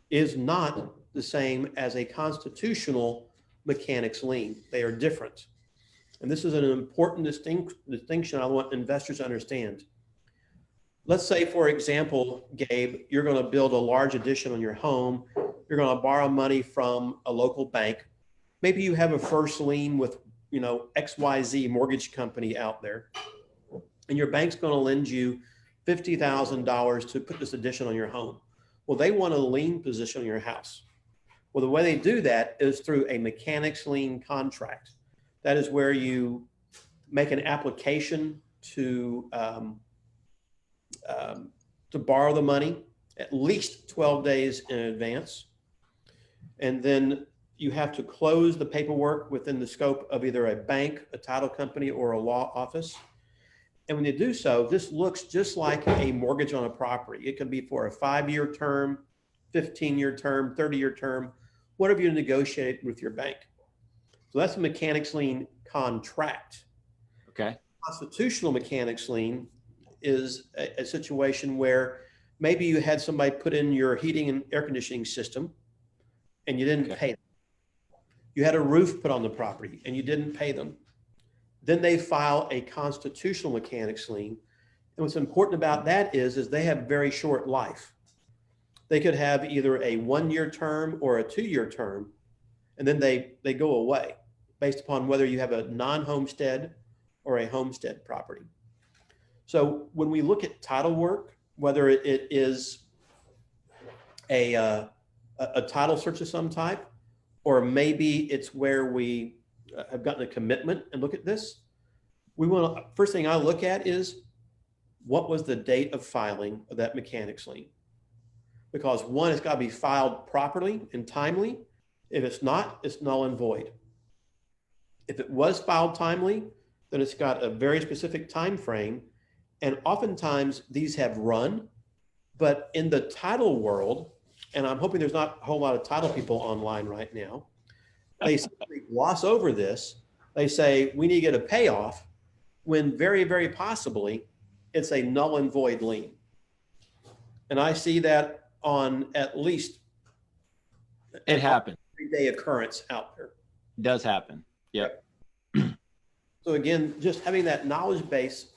S4: is not the same as a constitutional mechanics lien. They are different. And this is an important distinction I want investors to understand. Let's say, for example, Gabe, you're going to build a large addition on your home. You're going to borrow money from a local bank. Maybe you have a first lien with, XYZ mortgage company out there, and your bank's going to lend you $50,000 to put this addition on your home. Well, they want a lien position on your house. Well, the way they do that is through a mechanics lien contract. That is where you make an application to borrow the money at least 12 days in advance. And then you have to close the paperwork within the scope of either a bank, a title company, or a law office. And when you do so, this looks just like a mortgage on a property. It can be for a 5-year term, 15-year term, 30-year term, whatever you negotiate with your bank. So that's a mechanics lien contract.
S1: Okay.
S4: Constitutional mechanics lien is a situation where maybe you had somebody put in your heating and air conditioning system and you didn't pay them. You had a roof put on the property and you didn't pay them. Then they file a constitutional mechanics lien. And what's important about that is they have very short life. They could have either a 1-year term or a 2-year term, and then they go away based upon whether you have a non-homestead or a homestead property. So when we look at title work, whether it is a title search of some type, or maybe it's where we have gotten a commitment and look at this, first thing I look at is what was the date of filing of that mechanics lien? Because one, it's got to be filed properly and timely. If it's not, it's null and void. If it was filed timely, then it's got a very specific time frame. And oftentimes these have run, but in the title world, and I'm hoping there's not a whole lot of title people online right now, they simply gloss over this. They say, we need to get a payoff, when very, very possibly it's a null and void lien. And I see that on at least
S1: It happens.
S4: everyday occurrence out there.
S1: It does happen. Yep.
S4: So again, just having that knowledge base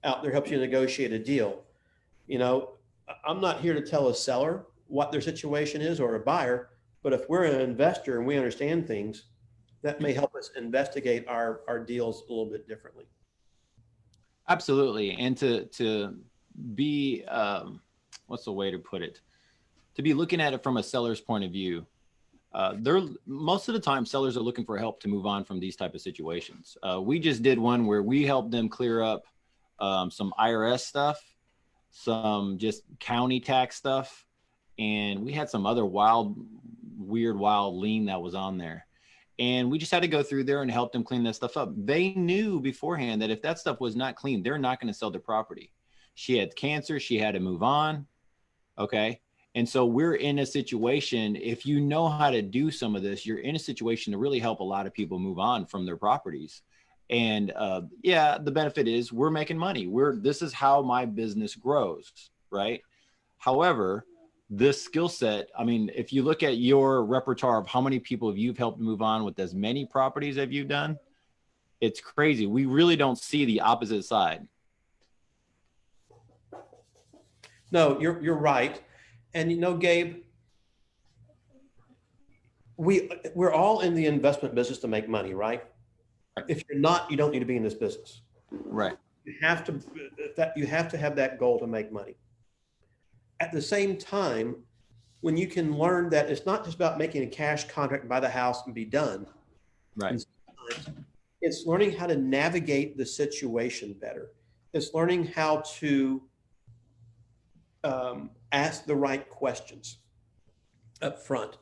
S4: out there helps you negotiate a deal. I'm not here to tell a seller what their situation is or a buyer, but if we're an investor and we understand things, that may help us investigate our deals a little bit differently.
S1: Absolutely. And to be, what's the way to put it? To be looking at it from a seller's point of view. Most of the time sellers are looking for help to move on from these type of situations. We just did one where we helped them clear up some IRS stuff, some just county tax stuff, and we had some other weird lien that was on there. And we just had to go through there and help them clean that stuff up. They knew beforehand that if that stuff was not clean, they're not going to sell their property. She had cancer. She had to move on. Okay. And so we're in a situation, if you know how to do some of this, you're in a situation to really help a lot of people move on from their properties. And yeah, the benefit is we're making money. This is how my business grows, right? However, this skill set, I mean, if you look at your repertoire of how many people you've helped move on with as many properties as you've done, it's crazy. We really don't see the opposite side.
S4: No, you're right. And you know, Gabe, we're all in the investment business to make money, right? If you're not, you don't need to be in this business.
S1: Right.
S4: You have to have that goal to make money. At the same time, when you can learn that it's not just about making a cash contract, buy the house and be done.
S1: Right.
S4: It's learning how to navigate the situation better. It's learning how to ask the right questions up front,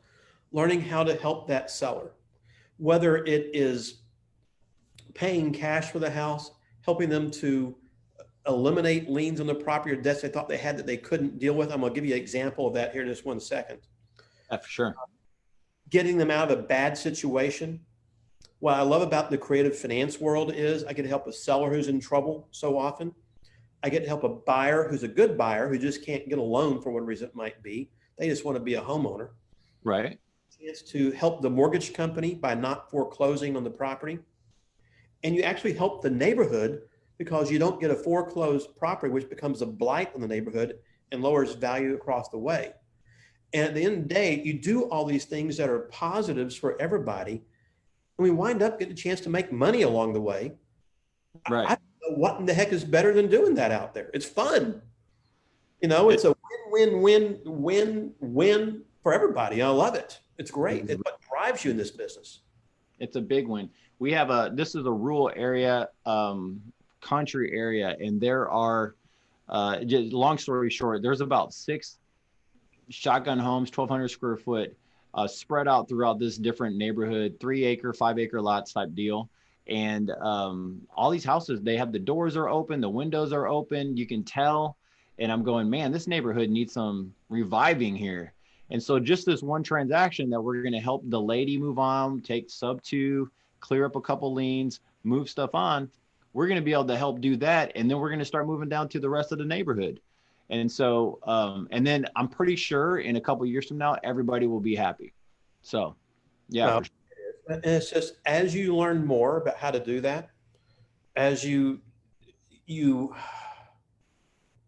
S4: learning how to help that seller, whether it is paying cash for the house, helping them to eliminate liens on the property or debts they thought they had that they couldn't deal with. I'm going to give you an example of that here in just 1 second.
S1: Yeah, for sure.
S4: Getting them out of a bad situation. What I love about the creative finance world is I get to help a seller who's in trouble so often. I get to help a buyer who's a good buyer who just can't get a loan for whatever reason it might be. They just want to be a homeowner.
S1: Right.
S4: Chance to help the mortgage company by not foreclosing on the property. And you actually help the neighborhood because you don't get a foreclosed property, which becomes a blight on the neighborhood and lowers value across the way. And at the end of the day, you do all these things that are positives for everybody. And we wind up getting a chance to make money along the way.
S1: Right.
S4: I don't know what in the heck is better than doing that out there. It's fun. You know, it's a win-win-win-win for everybody. I love it. It's great. It's what drives you in this business.
S1: It's a big win. We have this is a rural area, country area, and there are, just long story short, there's about 6 shotgun homes, 1,200 square foot, spread out throughout this different neighborhood, 3-acre, 5-acre lots type deal. And all these houses, they have the doors are open, the windows are open, you can tell. And I'm going, man, this neighborhood needs some reviving here. And so just this one transaction that we're going to help the lady move on, take sub 2, clear up a couple liens, move stuff on. We're going to be able to help do that. And then we're going to start moving down to the rest of the neighborhood. And so, and then I'm pretty sure in a couple of years from now, everybody will be happy. So, yeah.
S4: Well, and it's just as you learn more about how to do that, as you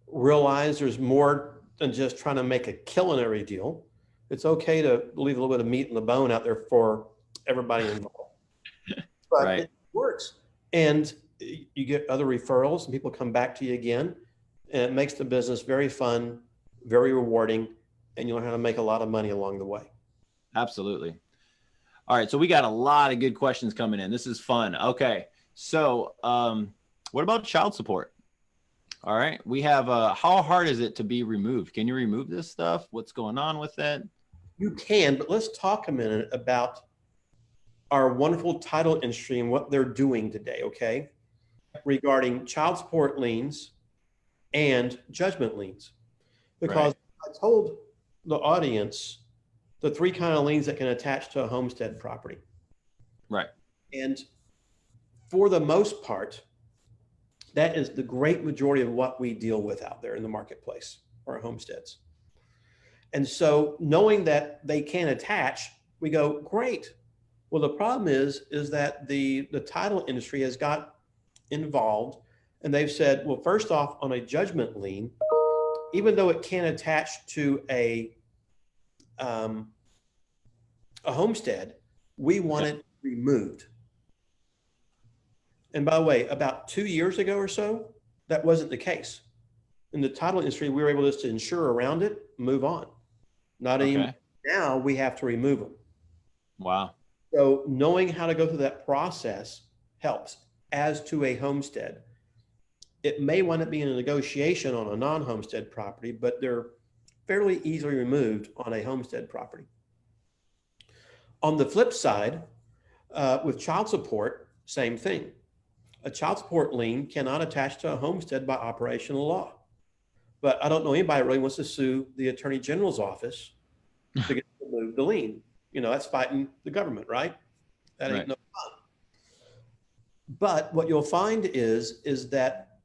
S4: realize there's more than just trying to make a culinary deal. It's okay to leave a little bit of meat in the bone out there for everybody involved. But
S1: Right.
S4: It works. And you get other referrals and people come back to you again. And it makes the business very fun, very rewarding, and you learn how to make a lot of money along the way.
S1: Absolutely. All right. So we got a lot of good questions coming in. This is fun. Okay. So what about child support? All right. We have, how hard is it to be removed? Can you remove this stuff? What's going on with that?
S4: You can, but let's talk a minute about our wonderful title industry and what they're doing today, okay? Regarding child support liens and judgment liens. Because I told the audience the 3 kind of liens that can attach to a homestead property.
S1: Right.
S4: And for the most part, that is the great majority of what we deal with out there in the marketplace for our homesteads. And so knowing that they can attach, we go, great. Well, the problem is that the title industry has got involved and they've said, well, first off, on a judgment lien, even though it can attach to a homestead, we want it removed. And by the way, about 2 years ago or so, that wasn't the case. In the title industry, we were able just to insure around it, move on. Not even now, we have to remove them.
S1: Wow.
S4: So knowing how to go through that process helps. As to a homestead, it may wind up being a negotiation on a non-homestead property, but they're fairly easily removed on a homestead property. On the flip side, with child support, same thing. A child support lien cannot attach to a homestead by operational law. But I don't know anybody really wants to sue the Attorney General's office to get to remove the lien. You know, that's fighting the government, right? That ain't
S1: Right.
S4: no fun. But what you'll find is that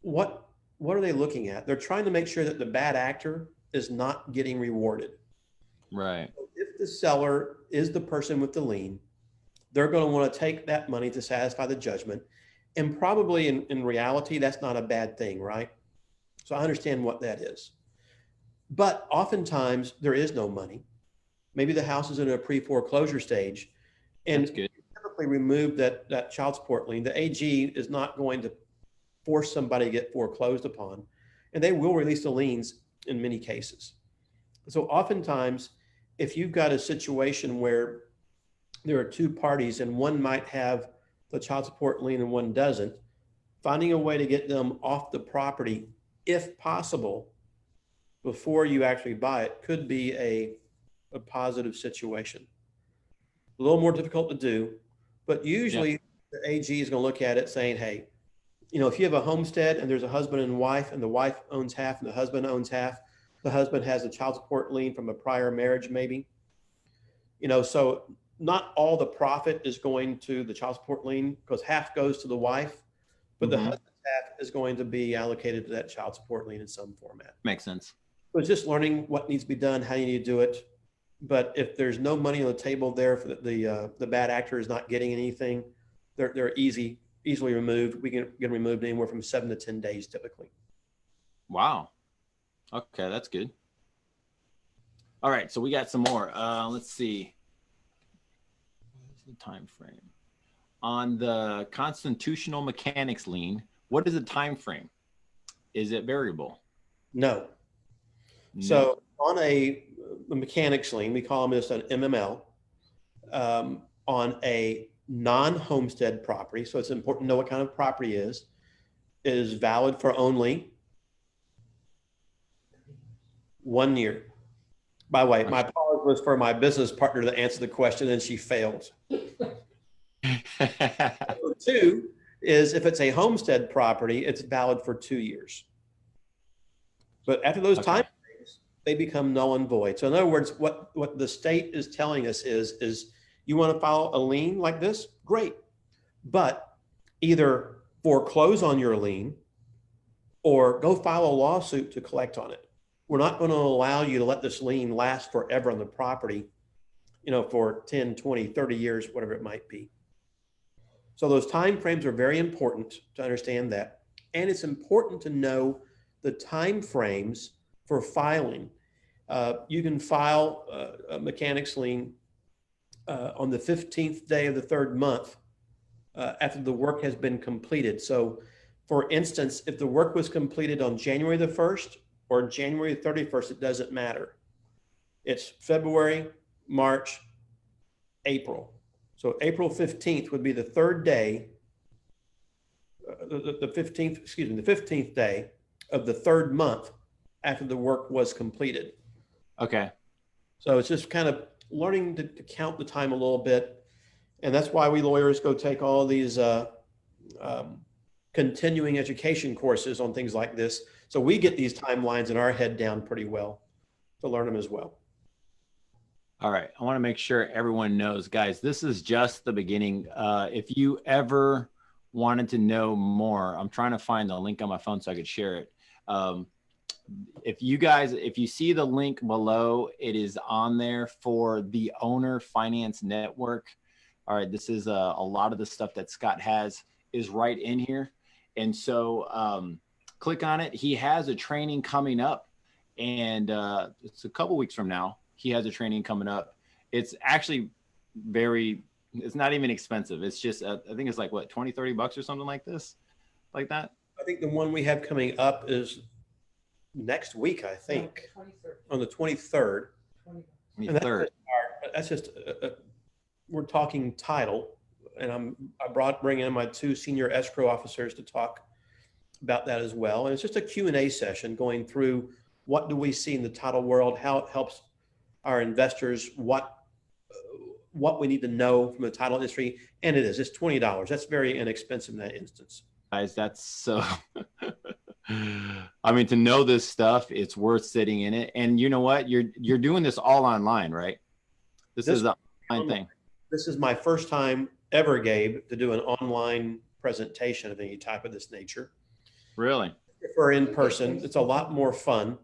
S4: what are they looking at? They're trying to make sure that the bad actor is not getting rewarded.
S1: Right.
S4: If the seller is the person with the lien, they're going to want to take that money to satisfy the judgment. And probably in reality, that's not a bad thing, right? So I understand what that is. But oftentimes there is no money. Maybe the house is in a pre-foreclosure stage, and
S1: That's good.
S4: typically remove that child support lien. The AG is not going to force somebody to get foreclosed upon, and they will release the liens in many cases. So oftentimes, if you've got a situation where there are two parties and one might have the child support lien and one doesn't, finding a way to get them off the property, if possible, before you actually buy it, could be a positive situation. A little more difficult to do, but usually the AG is going to look at it saying, hey, you know, if you have a homestead and there's a husband and wife, and the wife owns half and the husband owns half, the husband has a child support lien from a prior marriage, maybe, you know, so not all the profit is going to the child support lien, because half goes to the wife, but the husband's half is going to be allocated to that child support lien in some format.
S1: Makes sense.
S4: So it's just learning what needs to be done, how you need to do it. But if there's no money on the table there for the bad actor is not getting anything, they're easily removed. We can get removed anywhere from 7 to 10 days typically.
S1: Wow. Okay, that's good. All right, so we got some more. Let's see. What is the time frame on the constitutional mechanics lien? What is the time frame? Is it variable?
S4: No.
S1: No.
S4: So on a mechanics lien, we call them just an MML, on a non-homestead property. So it's important to know what kind of property it is valid for only 1 year. By the way, my apology was for my business partner to answer the question and she failed. 2 is if it's a homestead property, it's valid for 2 years. But after those time frames, they become null and void. So in other words, what the state is telling us is you want to file a lien like this? Great. But either foreclose on your lien or go file a lawsuit to collect on it. We're not going to allow you to let this lien last forever on the property, you know, for 10, 20, 30 years, whatever it might be. So those time frames are very important to understand that. And it's important to know the time frames for filing. You can file a mechanics lien on the 15th day of the 3rd month after the work has been completed. So for instance, if the work was completed on January the 1st or January 31st, it doesn't matter. It's February, March, April. So April 15th would be the 3rd day, the 15th day of the 3rd month after the work was completed.
S1: Okay.
S4: So it's just kind of learning to count the time a little bit. And that's why we lawyers go take all these continuing education courses on things like this. So we get these timelines in our head down pretty well to learn them as well.
S1: All right. I want to make sure everyone knows, guys, this is just the beginning. If you ever wanted to know more, I'm trying to find the link on my phone so I could share it. If you see the link below, it is on there for the Owner Finance Network. All right. This is a lot of the stuff that Scott has is right in here. And so click on it. He has a training coming up, and it's a couple weeks from now. He has a training coming up. It's actually it's not even expensive. It's just, I think it's like what, 20, 30 bucks or something like this, like that.
S4: I think the one we have coming up is next week, I think, on the 23rd. And that's just, we're talking title, and I bring in my 2 senior escrow officers to talk about that as well. And it's just a Q&A session going through what do we see in the title world, how it helps our investors, what we need to know from the title industry. And it's $20. That's very inexpensive in that instance.
S1: Guys, that's so, I mean, to know this stuff, it's worth sitting in it. And you know what? You're doing this all online, right? This is an online thing.
S4: This is my first time ever, Gabe, to do an online presentation of any type of this nature.
S1: Really?
S4: If we're in person, it's a lot more fun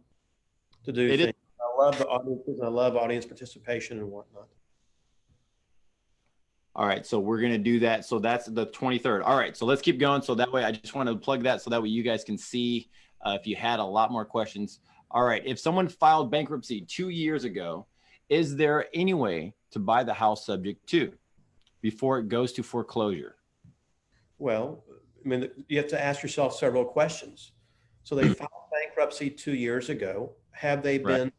S4: to do
S1: It is.
S4: things. I love the audiences, and I love audience participation and whatnot.
S1: All right, so we're gonna do that. So that's the 23rd. All right, so let's keep going. So that way, I just want to plug that so that way you guys can see if you had a lot more questions. All right, if someone filed bankruptcy 2 years ago, is there any way to buy the house subject to before it goes to foreclosure?
S4: Well, I mean, you have to ask yourself several questions. So they filed bankruptcy 2 years ago. Have they been,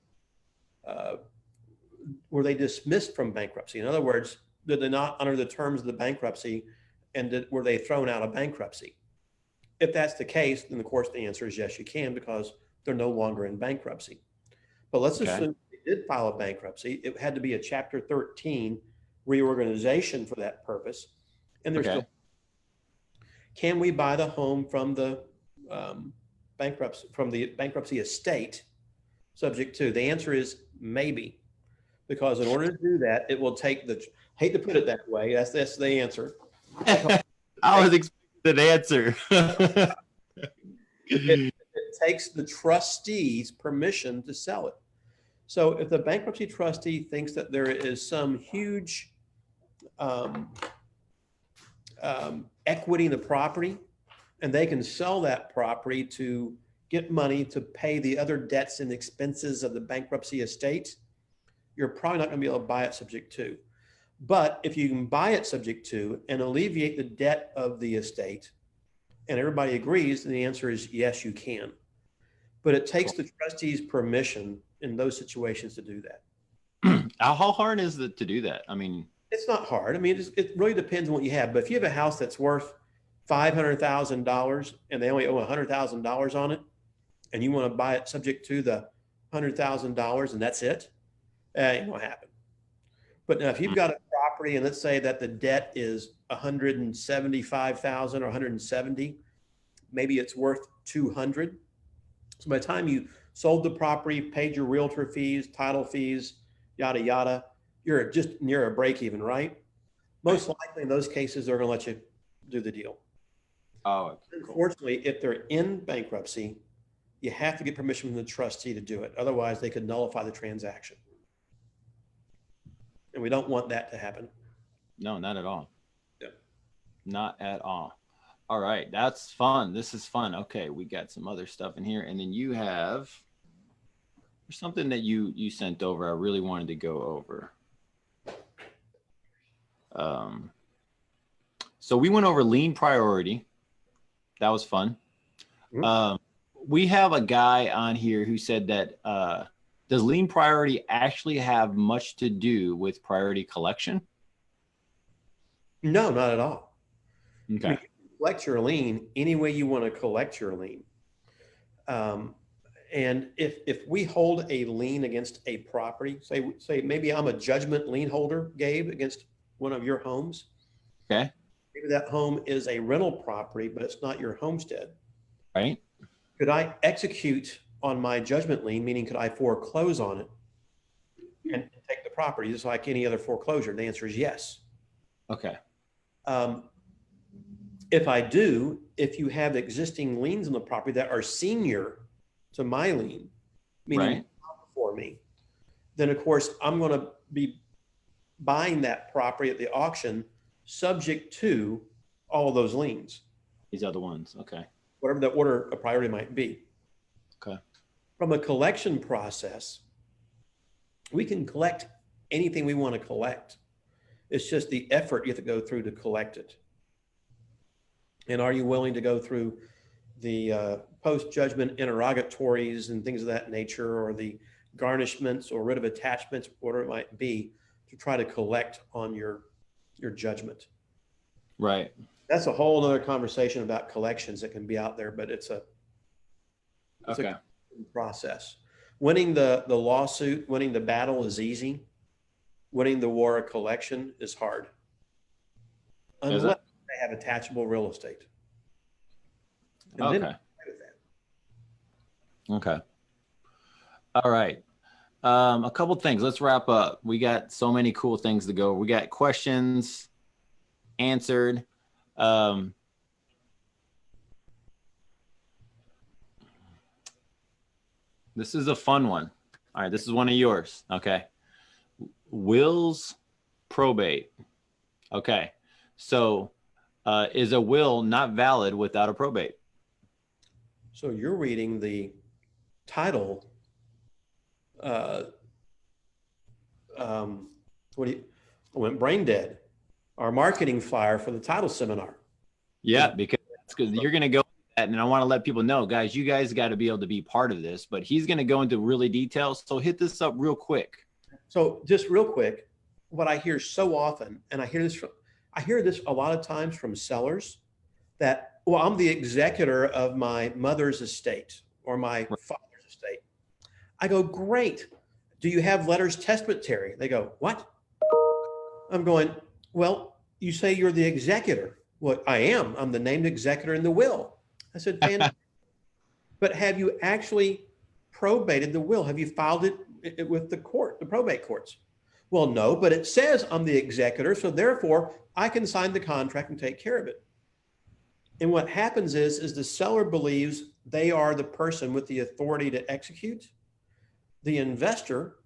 S4: were they dismissed from bankruptcy? In other words, did they not honor the terms of the bankruptcy, and were they thrown out of bankruptcy? If that's the case, then of course the answer is yes, you can, because they're no longer in bankruptcy. But let's assume they did file a bankruptcy. It had to be a Chapter 13 reorganization for that purpose. And there's still, can we buy the home from the bankruptcy estate subject to? The answer is maybe, because in order to do that, it will take hate to put it that way, that's the answer.
S1: I was expecting an answer.
S4: it takes the trustee's permission to sell it. So if the bankruptcy trustee thinks that there is some huge equity in the property, and they can sell that property to get money to pay the other debts and expenses of the bankruptcy estate, you're probably not going to be able to buy it subject to. But if you can buy it subject to and alleviate the debt of the estate, and everybody agrees, then the answer is yes, you can. But it takes the trustee's permission in those situations to do that.
S1: How hard is it to do that? I mean,
S4: it's not hard. I mean, it really depends on what you have. But if you have a house that's worth $500,000 and they only owe $100,000 on it, and you want to buy it subject to the $100,000 and that's it, it won't happen. But now if you've got a property and let's say that the debt is $175,000 or $170,000, maybe it's worth $200,000. So by the time you sold the property, paid your realtor fees, title fees, yada, yada, you're just near a break even, right? Most likely in those cases, they're going to let you do the deal.
S1: oh,
S4: Unfortunately, if they're in bankruptcy, you have to get permission from the trustee to do it. Otherwise, they could nullify the transaction. And we don't want that to happen.
S1: no, not at all.
S4: Yeah.
S1: Not at all. All right, that's fun. This is fun. Okay, we got some other stuff in here, and then you have something that you sent over. I really wanted to go over. So we went over lien priority. That was fun.
S4: Mhm.
S1: We have a guy on here who said that does lien priority actually have much to do with priority collection?
S4: No, not at all.
S1: Okay.
S4: I mean, you can collect your lien any way you want to collect your lien. And if we hold a lien against a property, say maybe I'm a judgment lien holder, Gabe, against one of your homes.
S1: Okay.
S4: Maybe that home is a rental property, but it's not your homestead.
S1: Right.
S4: Could I execute on my judgment lien, meaning could I foreclose on it and take the property just like any other foreclosure? The answer is yes.
S1: Okay.
S4: If I do, if you have existing liens on the property that are senior to my lien, meaning for me, then of course I'm going to be buying that property at the auction subject to all of those liens.
S1: These other ones. Okay.
S4: Whatever the order of priority might be.
S1: Okay.
S4: From a collection process, we can collect anything we want to collect. It's just the effort you have to go through to collect it. And are you willing to go through the post-judgment interrogatories and things of that nature, or the garnishments or writ of attachments, whatever it might be, to try to collect on your judgment?
S1: Right.
S4: That's a whole other conversation about collections that can be out there, but it's a process. Winning the lawsuit, winning the battle is easy. Winning the war of collection is hard.
S1: Is
S4: Unless
S1: it?
S4: they have attachable real estate. And
S1: Okay.
S4: then with that.
S1: Okay. All right. A couple things. Let's wrap up. We got so many cool things to go. We got questions answered. This is a fun one. All right. This is one of yours. Okay. Wills probate. Okay. So is a will not valid without a probate?
S4: So you're reading the title. I went brain dead. Our marketing flyer for the title seminar.
S1: Yeah, because you're going to go that, and I want to let people know, guys, you guys got to be able to be part of this, but he's going to go into really details. So hit this up real quick.
S4: So just real quick, what I hear so often, and I hear this a lot of times from sellers that, well, I'm the executor of my mother's estate or my father's estate. I go, great. Do you have letters testamentary? They go, what? I'm going, well, you say you're the executor. Well, I am. I'm the named executor in the will. I said, fantastic. But have you actually probated the will? Have you filed it with the court, the probate courts? Well, no, but it says I'm the executor, so therefore I can sign the contract and take care of it. And what happens is the seller believes they are the person with the authority to execute. The investor,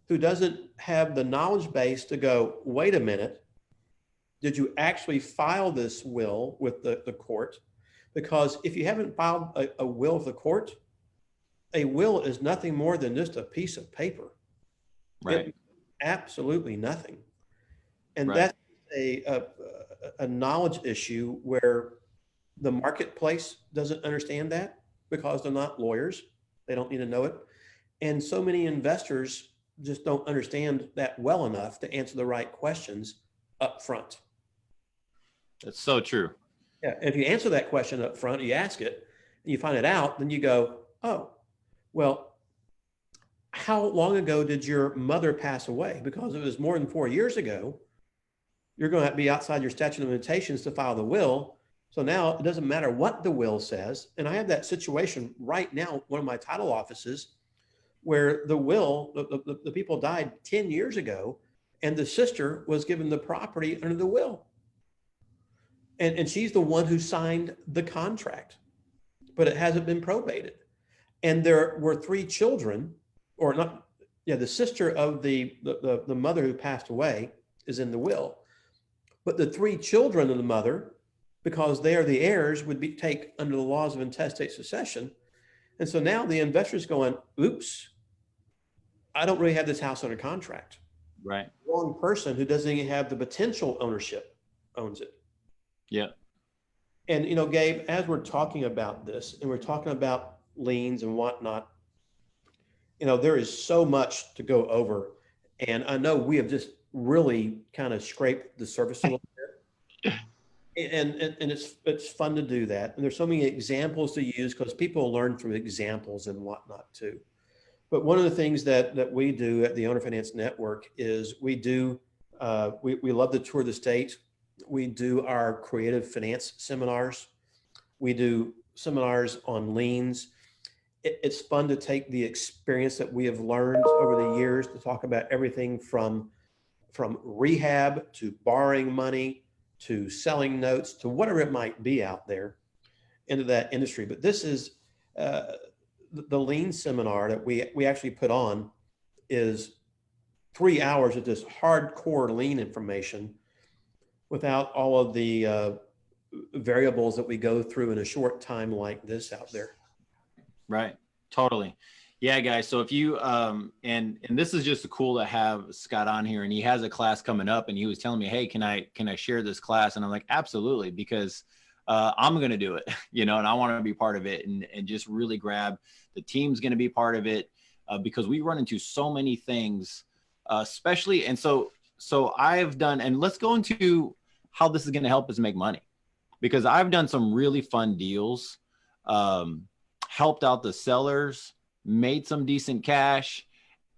S4: who doesn't have the knowledge base to go, wait a minute, did you actually file this will with the court? Because if you haven't filed a will with the court, a will is nothing more than just a piece of paper.
S1: Right.
S4: Absolutely nothing. And
S1: Right.
S4: that's a knowledge issue where the marketplace doesn't understand that because they're not lawyers. They don't need to know it. And so many investors just don't understand that well enough to answer the right questions up front.
S1: That's so true.
S4: Yeah. If you answer that question up front, you ask it, and you find it out, then you go, oh, well, how long ago did your mother pass away? Because if it was more than 4 years ago, you're going to be outside your statute of limitations to file the will. So now it doesn't matter what the will says. And I have that situation right now, one of my title offices, where the will, the people died 10 years ago, and the sister was given the property under the will. And she's the one who signed the contract, but it hasn't been probated. And there were 3 children, or not, yeah, the sister of the mother who passed away is in the will. But the 3 children of the mother, because they are the heirs, would take under the laws of intestate succession. And so now the investor's going, oops, I don't really have this house under contract.
S1: Right.
S4: The wrong person who doesn't even have the potential ownership owns it.
S1: Yeah.
S4: And, you know, Gabe, as we're talking about this and we're talking about liens and whatnot, you know, there is so much to go over. And I know we have just really kind of scraped the surface a little bit. And it's fun to do that. And there's so many examples to use because people learn from examples and whatnot too. But one of the things that we do at the Owner Finance Network is we love to tour the state. We do our creative finance seminars. We do seminars on liens. It's fun to take the experience that we have learned over the years to talk about everything from rehab to borrowing money to selling notes to whatever it might be out there into that industry. But this is the lien seminar that we actually put on is 3 hours of just hardcore lien information without all of the variables that we go through in a short time like this out there.
S1: Right. Totally. Yeah, guys. So if you, and this is just cool to have Scott on here, and he has a class coming up, and he was telling me, hey, can I share this class? And I'm like, absolutely, because I'm going to do it, you know, and I want to be part of it and just really grab the team's going to be part of it because we run into so many things, especially. And so I've done, and let's go into how this is going to help us make money, because I've done some really fun deals, helped out the sellers made some decent cash,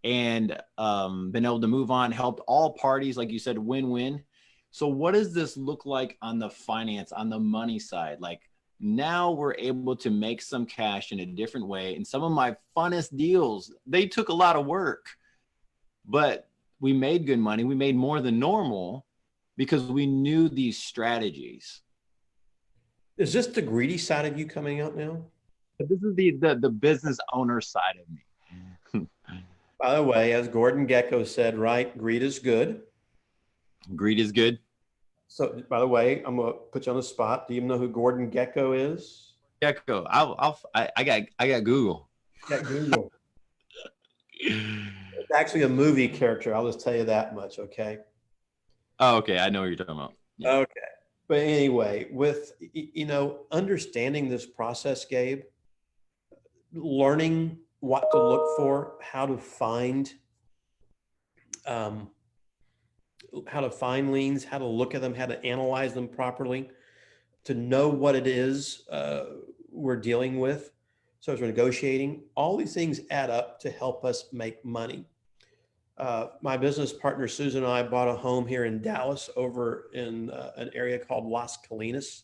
S1: and been able to move on, helped all parties, like you said, win-win. So what does this look like on the finance, on the money side? Like now we're able to make some cash in a different way. And some of my funnest deals, they took a lot of work, but we made good money. We made more than normal because we knew these strategies.
S4: Is this the greedy side of you coming out now?
S1: But this is the business owner side of me.
S4: By the way, as Gordon Gekko said, right, greed is good.
S1: Greed is good.
S4: So, by the way, I'm gonna put you on the spot. Do you know who Gordon Gekko is?
S1: Gecko. I got Google.
S4: Yeah, Google. It's actually a movie character. I'll just tell you that much. Okay.
S1: Oh, okay. I know what you're talking about. Yeah.
S4: Okay. But anyway, with, understanding this process, Gabe, learning what to look for, how to find liens, how to look at them, how to analyze them properly, to know what it is we're dealing with. So as we're negotiating, all these things add up to help us make money. My business partner, Susan, and I bought a home here in Dallas over in an area called Las Colinas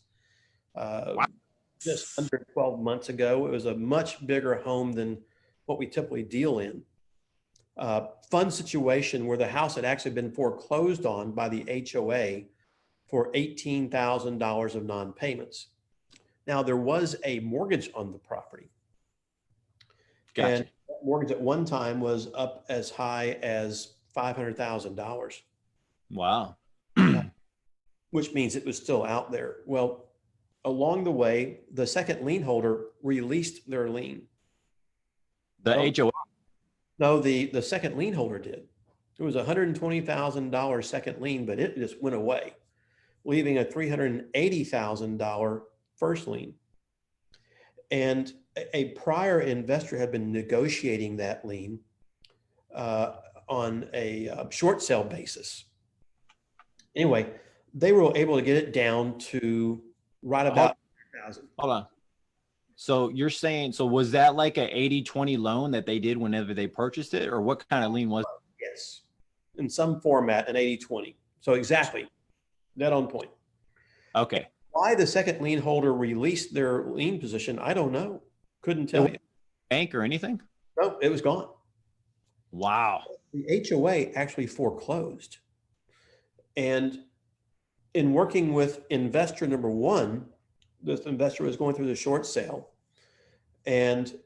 S4: just under 12 months ago. It was a much bigger home than what we typically deal in. Fun situation where the house had actually been foreclosed on by the HOA for $18,000 of non-payments. Now, there was a mortgage on the property.
S1: Gotcha.
S4: And that mortgage at one time was up as high as $500,000.
S1: Wow.
S4: Which means it was still out there. Well, along the way, the second lien holder released their lien.
S1: The HOA.
S4: No, the second lien holder did. It was a $120,000 second lien, but it just went away, leaving a $380,000 first lien. And a prior investor had been negotiating that lien on a short sale basis. Anyway, they were able to get it down to right about $1,000.
S1: Hold on. So you're saying, so was that like a 80-20 loan that they did whenever they purchased it, or what kind of lien was it?
S4: Yes, in some format, an 80-20. So exactly, dead on point.
S1: Okay.
S4: Why the second lien holder released their lien position, I don't know. Couldn't tell you.
S1: Bank or anything?
S4: No, it was gone.
S1: Wow.
S4: The HOA actually foreclosed. And in working with investor number one, this investor was going through the short sale, and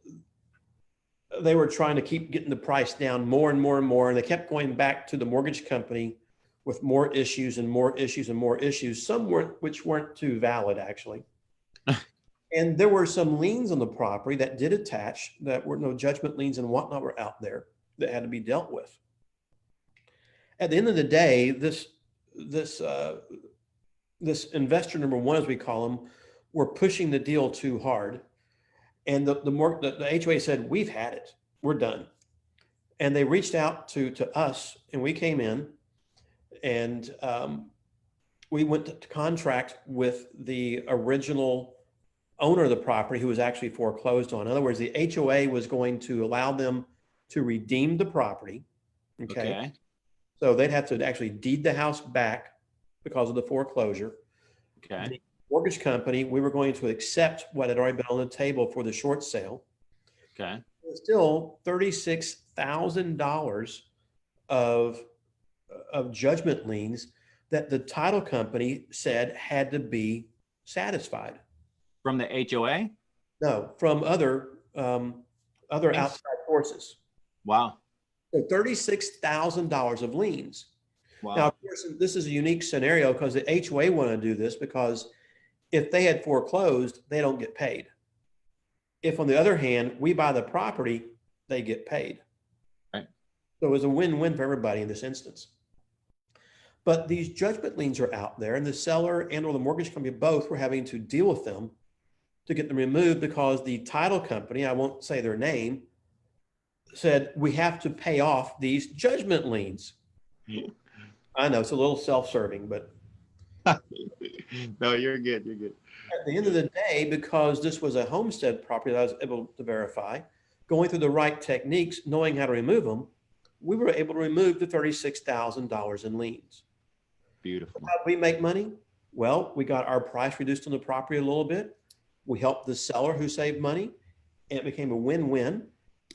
S4: they were trying to keep getting the price down more and more and more. And they kept going back to the mortgage company with more issues and more issues and more issues, some which weren't too valid, actually. And there were some liens on the property that did attach, that were no judgment liens and whatnot were out there that had to be dealt with. At the end of the day, this investor number one, as we call him, were pushing the deal too hard. And the HOA said, we've had it, we're done. And they reached out to us, and we came in, and we went to contract with the original owner of the property who was actually foreclosed on. In other words, the HOA was going to allow them to redeem the property. Okay. So they'd have to actually deed the house back because of the foreclosure.
S1: Okay.
S4: The mortgage company, we were going to accept what had already been on the table for the short sale.
S1: Okay.
S4: Still $36,000 of judgment liens that the title company said had to be satisfied.
S1: From the HOA?
S4: No, from other outside forces.
S1: Wow.
S4: So $36,000 of liens.
S1: Wow.
S4: Now, of course, this is a unique scenario because the HOA want to do this because if they had foreclosed, they don't get paid. If, on the other hand, we buy the property, they get paid.
S1: Right.
S4: So it was a win-win for everybody in this instance. But these judgment liens are out there, and the seller and or the mortgage company both were having to deal with them to get them removed because the title company, I won't say their name, said, we have to pay off these judgment liens. I know it's a little self-serving, but
S1: no, you're good. You're good.
S4: at the end of the day, because this was a homestead property that I was able to verify, going through the right techniques, knowing how to remove them, we were able to remove the $36,000 in liens.
S1: Beautiful.
S4: How did we make money? Well, we got our price reduced on the property a little bit. We helped the seller who saved money, and it became a win-win.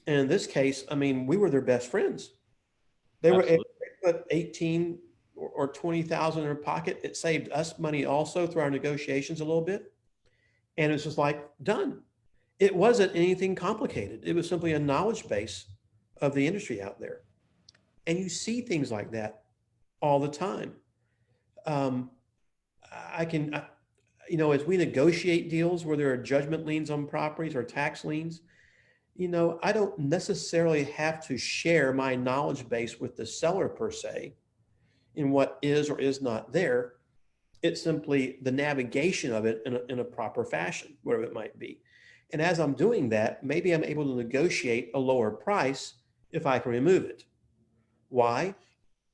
S4: And in this case, I mean, we were their best friends. They were able to put 18 or 20,000 in their pocket. It saved us money also through our negotiations a little bit. And it's just like done. It wasn't anything complicated. It was simply a knowledge base of the industry out there. And you see things like that all the time. You know, as we negotiate deals where there are judgment liens on properties or tax liens, you know, I don't necessarily have to share my knowledge base with the seller per se in what is or is not there. It's simply the navigation of it in a proper fashion, whatever it might be. And as I'm doing that, maybe I'm able to negotiate a lower price if I can remove it. Why?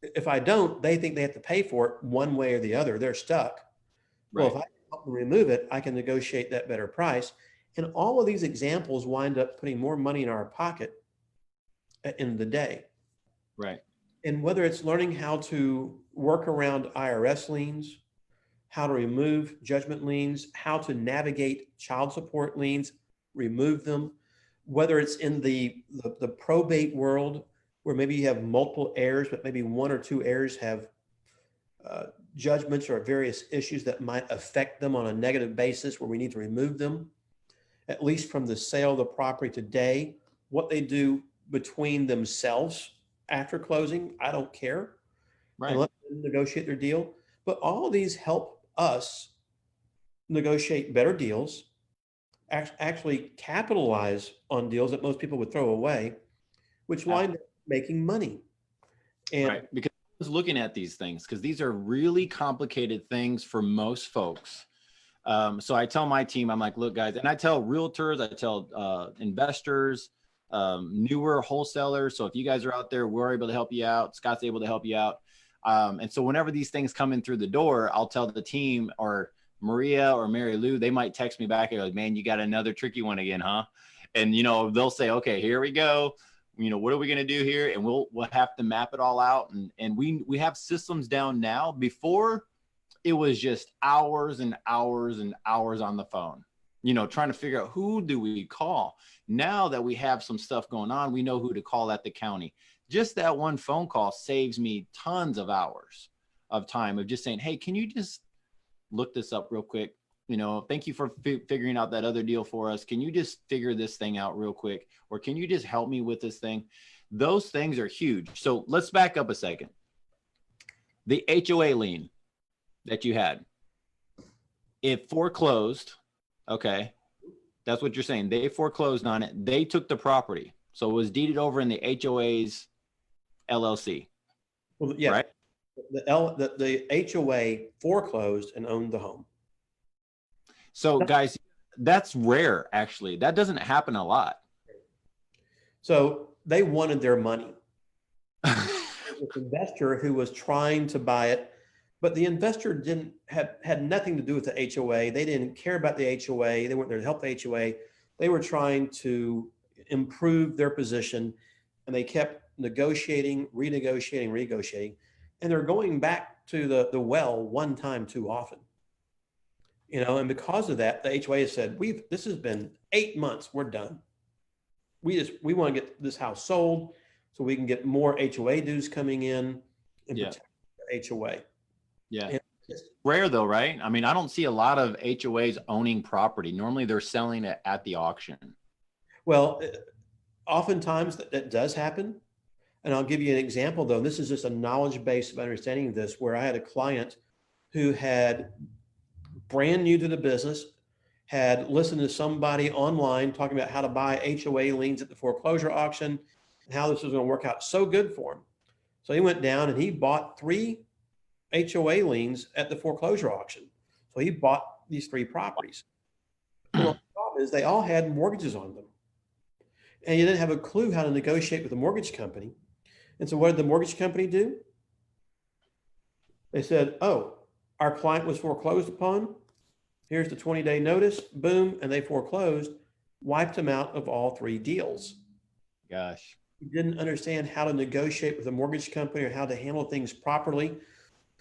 S4: If I don't, they think they have to pay for it one way or the other. They're stuck.
S1: Right.
S4: Well, if I can help them remove it, I can negotiate that better price. And all of these examples wind up putting more money in our pocket at the end of the day.
S1: Right.
S4: And whether it's learning how to work around IRS liens, how to remove judgment liens, how to navigate child support liens, remove them, whether it's in the probate world where maybe you have multiple heirs, but maybe one or two heirs have judgments or various issues that might affect them on a negative basis where we need to remove them, at least from the sale of the property today. What they do between themselves after closing, I don't care.
S1: Right.
S4: And let them negotiate their deal. But all of these help us negotiate better deals, actually capitalize on deals that most people would throw away, which wind up making money. And
S1: right. Because I was looking at these things because these are really complicated things for most folks. So I tell my team, I'm like, look, guys, and I tell realtors, I tell investors, newer wholesalers. So if you guys are out there, we're able to help you out. Scott's able to help you out. And so whenever these things come in through the door, I'll tell the team or Maria or Mary Lou, they might text me back and go, man, you got another tricky one again, huh? And, you know, they'll say, okay, here we go. You know, what are we going to do here? And we'll have to map it all out. And we have systems down now. Before, it was just hours and hours and hours on the phone, you know, trying to figure out who do we call. Now that we have some stuff going on, we know who to call at the county. Just that one phone call saves me tons of hours of time of just saying, hey, can you just look this up real quick? You know, thank you for figuring out that other deal for us. Can you just figure this thing out real quick? Or can you just help me with this thing? Those things are huge. So let's back up a second. The HOA lien that you had, it foreclosed. Okay. That's what you're saying. They foreclosed on it. They took the property. So it was deeded over in the HOA's LLC.
S4: well, yes,
S1: right?
S4: the HOA foreclosed and owned the home.
S1: So guys, that's rare, actually. That doesn't happen a lot.
S4: So they wanted their money. This investor who was trying to buy it, but the investor had nothing to do with the HOA. They didn't care about the HOA. They weren't there to help the HOA. They were trying to improve their position, and they kept negotiating, renegotiating, and they're going back to the well one time too often. You know, and because of that, the HOA has said, this has been 8 months, we're done. We want to get this house sold so we can get more HOA dues coming in and protect the HOA.
S1: Yeah. It's rare though, right? I mean, I don't see a lot of HOAs owning property. Normally they're selling it at the auction.
S4: Well, oftentimes that does happen. And I'll give you an example though. This is just a knowledge base of understanding this, where I had a client who had brand new to the business, had listened to somebody online talking about how to buy HOA liens at the foreclosure auction and how this was going to work out so good for him. So he went down and he bought 3 HOA liens at the foreclosure auction. So he bought these 3 properties. Well, the problem is they all had mortgages on them. And you didn't have a clue how to negotiate with the mortgage company. And so what did the mortgage company do? They said, oh, our client was foreclosed upon. Here's the 20-day notice, boom, and they foreclosed, wiped them out of all 3 deals.
S1: gosh.
S4: He didn't understand how to negotiate with a mortgage company or how to handle things properly,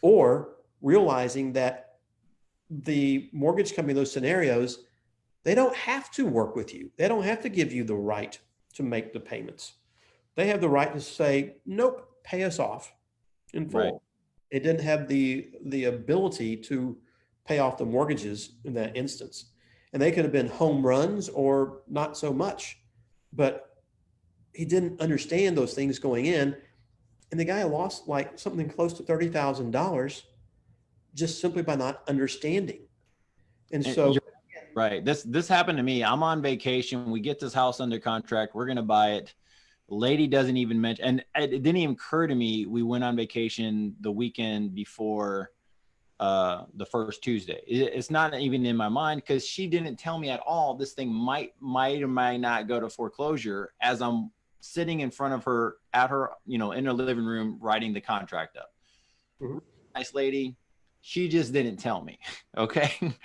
S4: or realizing that the mortgage company in those scenarios, they don't have to work with you. They don't have to give you the right to make the payments. They have the right to say, nope, pay us off in full.
S1: Right.
S4: It didn't have the ability to pay off the mortgages in that instance. And they could have been home runs or not so much. But he didn't understand those things going in. And the guy lost like something close to $30,000 just simply by not understanding. And so,
S1: right. This happened to me. I'm on vacation. We get this house under contract. We're going to buy it. The lady doesn't even mention, and it didn't even occur to me. We went on vacation the weekend before the first Tuesday. It's not even in my mind because she didn't tell me at all. This thing might or might not go to foreclosure as I'm sitting in front of her at her, in her living room, writing the contract up.
S4: Mm-hmm.
S1: Nice lady. She just didn't tell me. Okay.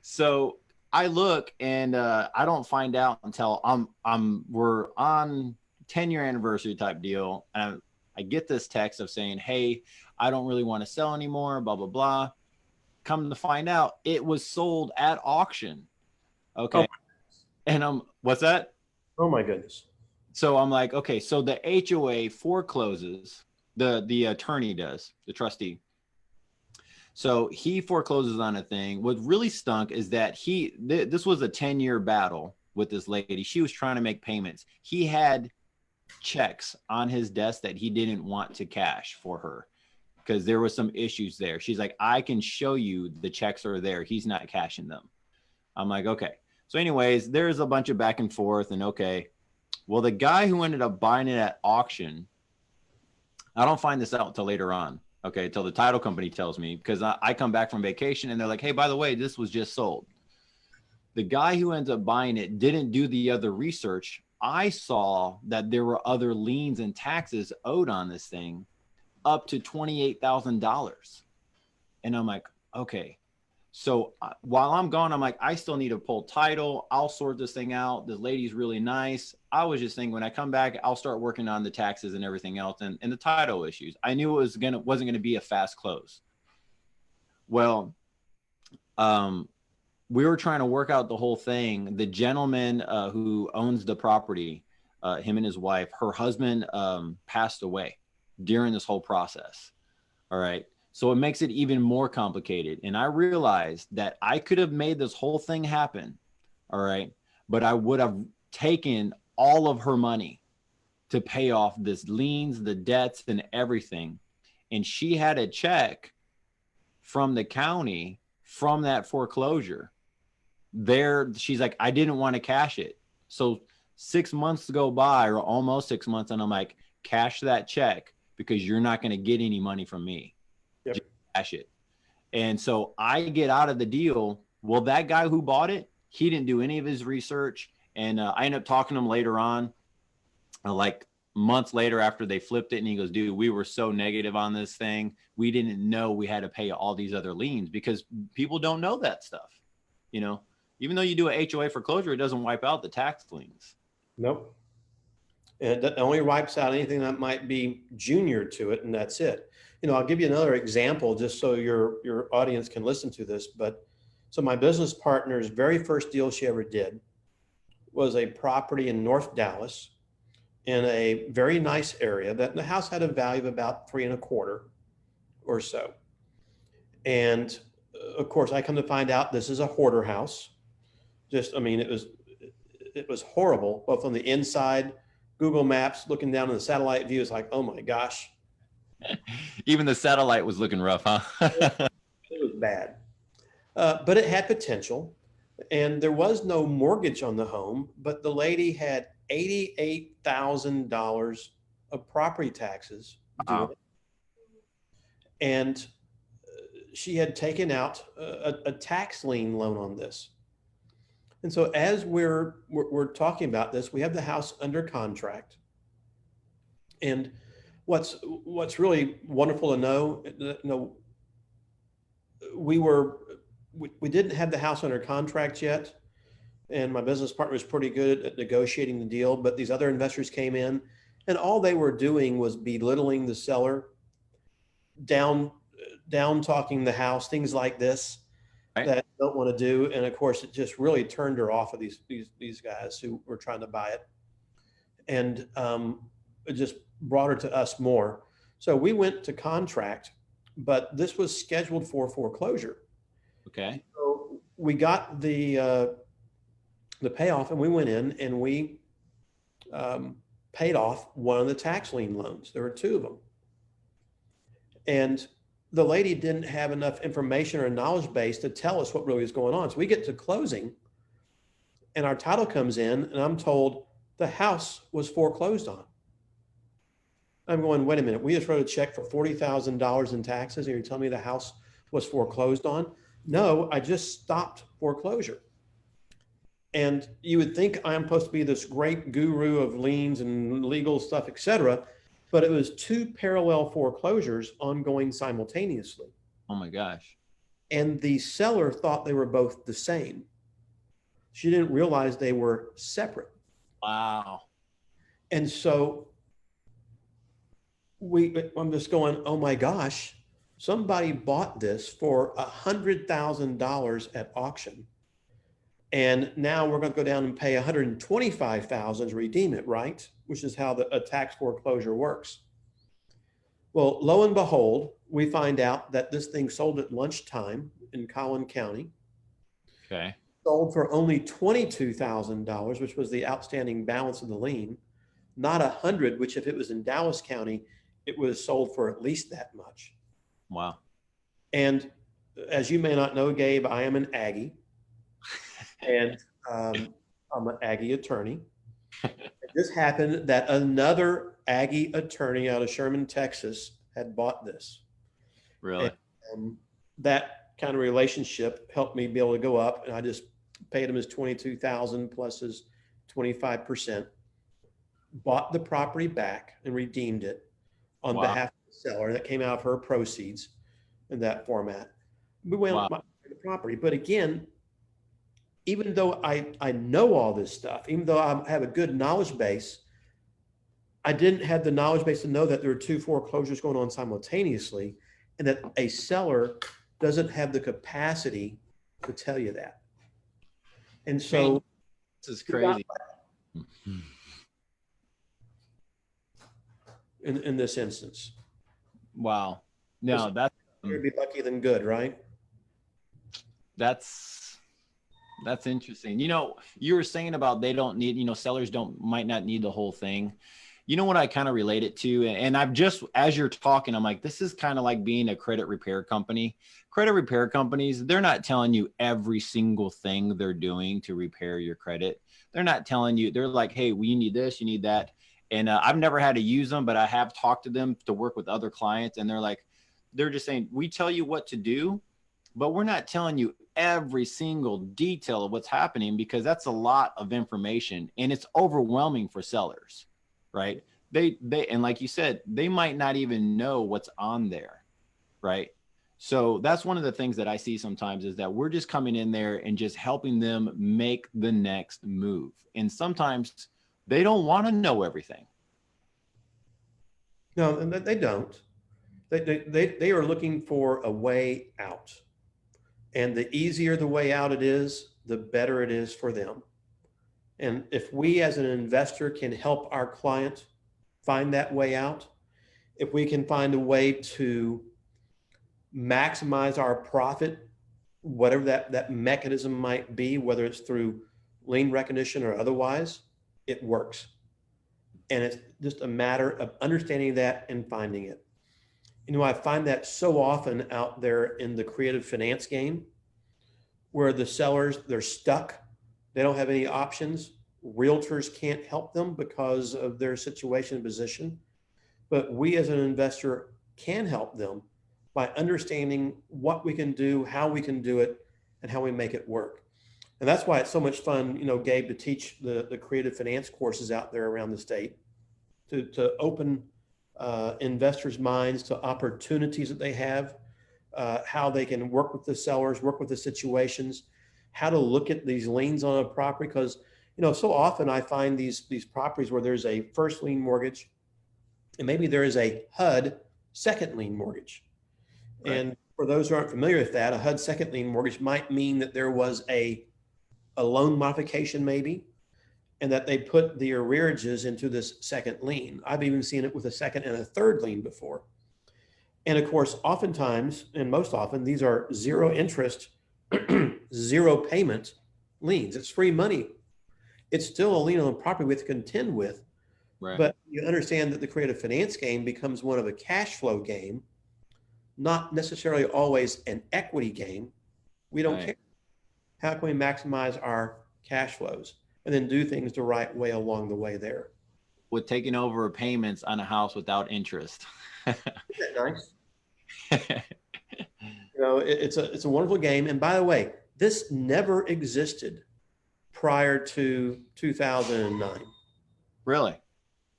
S1: So I look and I don't find out until we're on 10-year anniversary type deal. And I get this text of saying, hey, I don't really want to sell anymore, blah, blah, blah. Come to find out it was sold at auction. Okay.
S4: Oh.
S1: And what's that?
S4: Oh my goodness.
S1: So I'm like, okay, so the HOA forecloses, the attorney does, the trustee. So he forecloses on a thing. What really stunk is that this was a 10-year battle with this lady. She was trying to make payments. He had checks on his desk that he didn't want to cash for her because there was some issues there. She's like, I can show you the checks are there. He's not cashing them. I'm like, okay. So anyways, there's a bunch of back and forth and okay. Well, the guy who ended up buying it at auction, I don't find this out until later on. Okay, till the title company tells me because I come back from vacation and they're like, hey, by the way, this was just sold. The guy who ends up buying it didn't do the other research. I saw that there were other liens and taxes owed on this thing up to $28,000. And I'm like, okay. So while I'm gone, I'm like, I still need to pull title. I'll sort this thing out. The lady's really nice. I was just thinking when I come back, I'll start working on the taxes and everything else and the title issues. I knew it wasn't going to be a fast close. Well, we were trying to work out the whole thing. The gentleman who owns the property, him and his wife, her husband passed away during this whole process. All right. So it makes it even more complicated. And I realized that I could have made this whole thing happen. All right. But I would have taken all of her money to pay off this liens, the debts and everything. And she had a check from the county from that foreclosure there. She's like, I didn't want to cash it. So 6 months go by or almost 6 months. And I'm like, cash that check because you're not going to get any money from me.
S4: Yep.
S1: Just cash it. And so I get out of the deal. Well, that guy who bought it, he didn't do any of his research. And I ended up talking to him later on, like months later after they flipped it. And he goes, dude, we were so negative on this thing. We didn't know we had to pay all these other liens because people don't know that stuff. Even though you do a HOA foreclosure, it doesn't wipe out the tax liens.
S4: Nope. And it only wipes out anything that might be junior to it. And that's it. I'll give you another example just so your audience can listen to this. But so my business partner's very first deal she ever did was a property in North Dallas in a very nice area that the house had a value of about $3.25 or so. And of course, I come to find out this is a hoarder house. It was horrible, both on the inside, Google Maps, looking down on the satellite view is like, oh my gosh.
S1: Even the satellite was looking rough, huh?
S4: It was bad. But it had potential. And there was no mortgage on the home, but the lady had $88,000 of property taxes due.
S1: Wow.
S4: And she had taken out a tax lien loan on this. And so as we're talking about this, we have the house under contract. And what's really wonderful to know, we didn't have the house under contract yet. and my business partner was pretty good at negotiating the deal, but these other investors came in and all they were doing was belittling the seller, down talking the house, things like this
S1: Right.
S4: that I don't want to do. And of course, it just really turned her off of these guys who were trying to buy it. And it just brought her to us more. So we went to contract, but this was scheduled for foreclosure.
S1: Okay.
S4: So we got the payoff and we went in and we paid off one of the tax lien loans. There were two of them. And the lady didn't have enough information or knowledge base to tell us what really was going on. So we get to closing and our title comes in and I'm told the house was foreclosed on. I'm going, wait a minute, we just wrote a check for $40,000 in taxes and you're telling me the house was foreclosed on? No, I just stopped foreclosure. And you would think I'm supposed to be this great guru of liens and legal stuff, et cetera, but it was two parallel foreclosures ongoing simultaneously.
S1: Oh my gosh.
S4: And the seller thought they were both the same. She didn't realize they were separate.
S1: Wow.
S4: And so I'm just going, oh my gosh, somebody bought this for $100,000 at auction. And now we're going to go down and pay $125,000 to redeem it, right? Which is how a tax foreclosure works. Well, lo and behold, we find out that this thing sold at lunchtime in Collin County.
S1: Okay.
S4: Sold for only $22,000, which was the outstanding balance of the lien, not $100,000, which if it was in Dallas County, it was sold for at least that much.
S1: Wow.
S4: And as you may not know, Gabe, I am an Aggie. And I'm an Aggie attorney. It just happened that another Aggie attorney out of Sherman, Texas had bought this.
S1: Really?
S4: And that kind of relationship helped me be able to go up, and I just paid him his $22,000 plus his 25%, bought the property back and redeemed it on
S1: Wow.
S4: behalf of the seller. That came out of her proceeds in that format. We went
S1: Wow.
S4: on the property, but again, even though I know all this stuff, even though I have a good knowledge base, I didn't have the knowledge base to know that there were two foreclosures going on simultaneously and that a seller doesn't have the capacity to tell you that. And so
S1: This is crazy.
S4: in this instance,
S1: Wow. No, that's
S4: you'd be lucky than good, right?
S1: That's interesting. You know, you were saying about they don't need, sellers might not need the whole thing. You know what I kind of relate it to? And I've just, as you're talking, I'm like, this is kind of like being a credit repair company. Credit repair companies, they're not telling you every single thing they're doing to repair your credit. They're not telling you, they're like, hey, well, you need this, you need that. And I've never had to use them, but I have talked to them to work with other clients. And they're just saying, we tell you what to do, but we're not telling you every single detail of what's happening, because that's a lot of information and it's overwhelming for sellers, right? They and like you said, they might not even know what's on there, right? So that's one of the things that I see sometimes is that we're just coming in there and just helping them make the next move. And sometimes they don't want to know everything.
S4: No, and they don't. They are looking for a way out. And the easier the way out it is, the better it is for them. And if we as an investor can help our client find that way out, if we can find a way to maximize our profit, whatever that mechanism might be, whether it's through lien recognition or otherwise, it works. And it's just a matter of understanding that and finding it. I find that so often out there in the creative finance game where the sellers, they're stuck. They don't have any options. Realtors can't help them because of their situation and position. But we as an investor can help them by understanding what we can do, how we can do it, and how we make it work. And that's why it's so much fun, Gabe, to teach the creative finance courses out there around the state to open investors' minds to opportunities that they have, how they can work with the sellers, work with the situations. how to look at these liens on a property. Because, you know, so often I find these properties where there's a first lien mortgage and maybe there is a HUD second lien mortgage.
S1: Right.
S4: And for those who aren't familiar with that, a HUD second lien mortgage might mean that there was a loan modification maybe, and that they put the arrearages into this second lien. I've even seen it with a second and a third lien before. And of course, oftentimes, and most often, these are zero interest, zero payment liens. It's free money. It's still a lien on the property we have to contend with.
S1: Right.
S4: But you understand that the creative finance game becomes one of a cash flow game, not necessarily always an equity game. We don't
S1: Right.
S4: care. How can we maximize our cash flows and then do things the right way along the way there?
S1: With taking over payments on a house without interest.
S4: Isn't that nice? You know, it's a wonderful game. And by the way, this never existed prior to 2009.
S1: Really?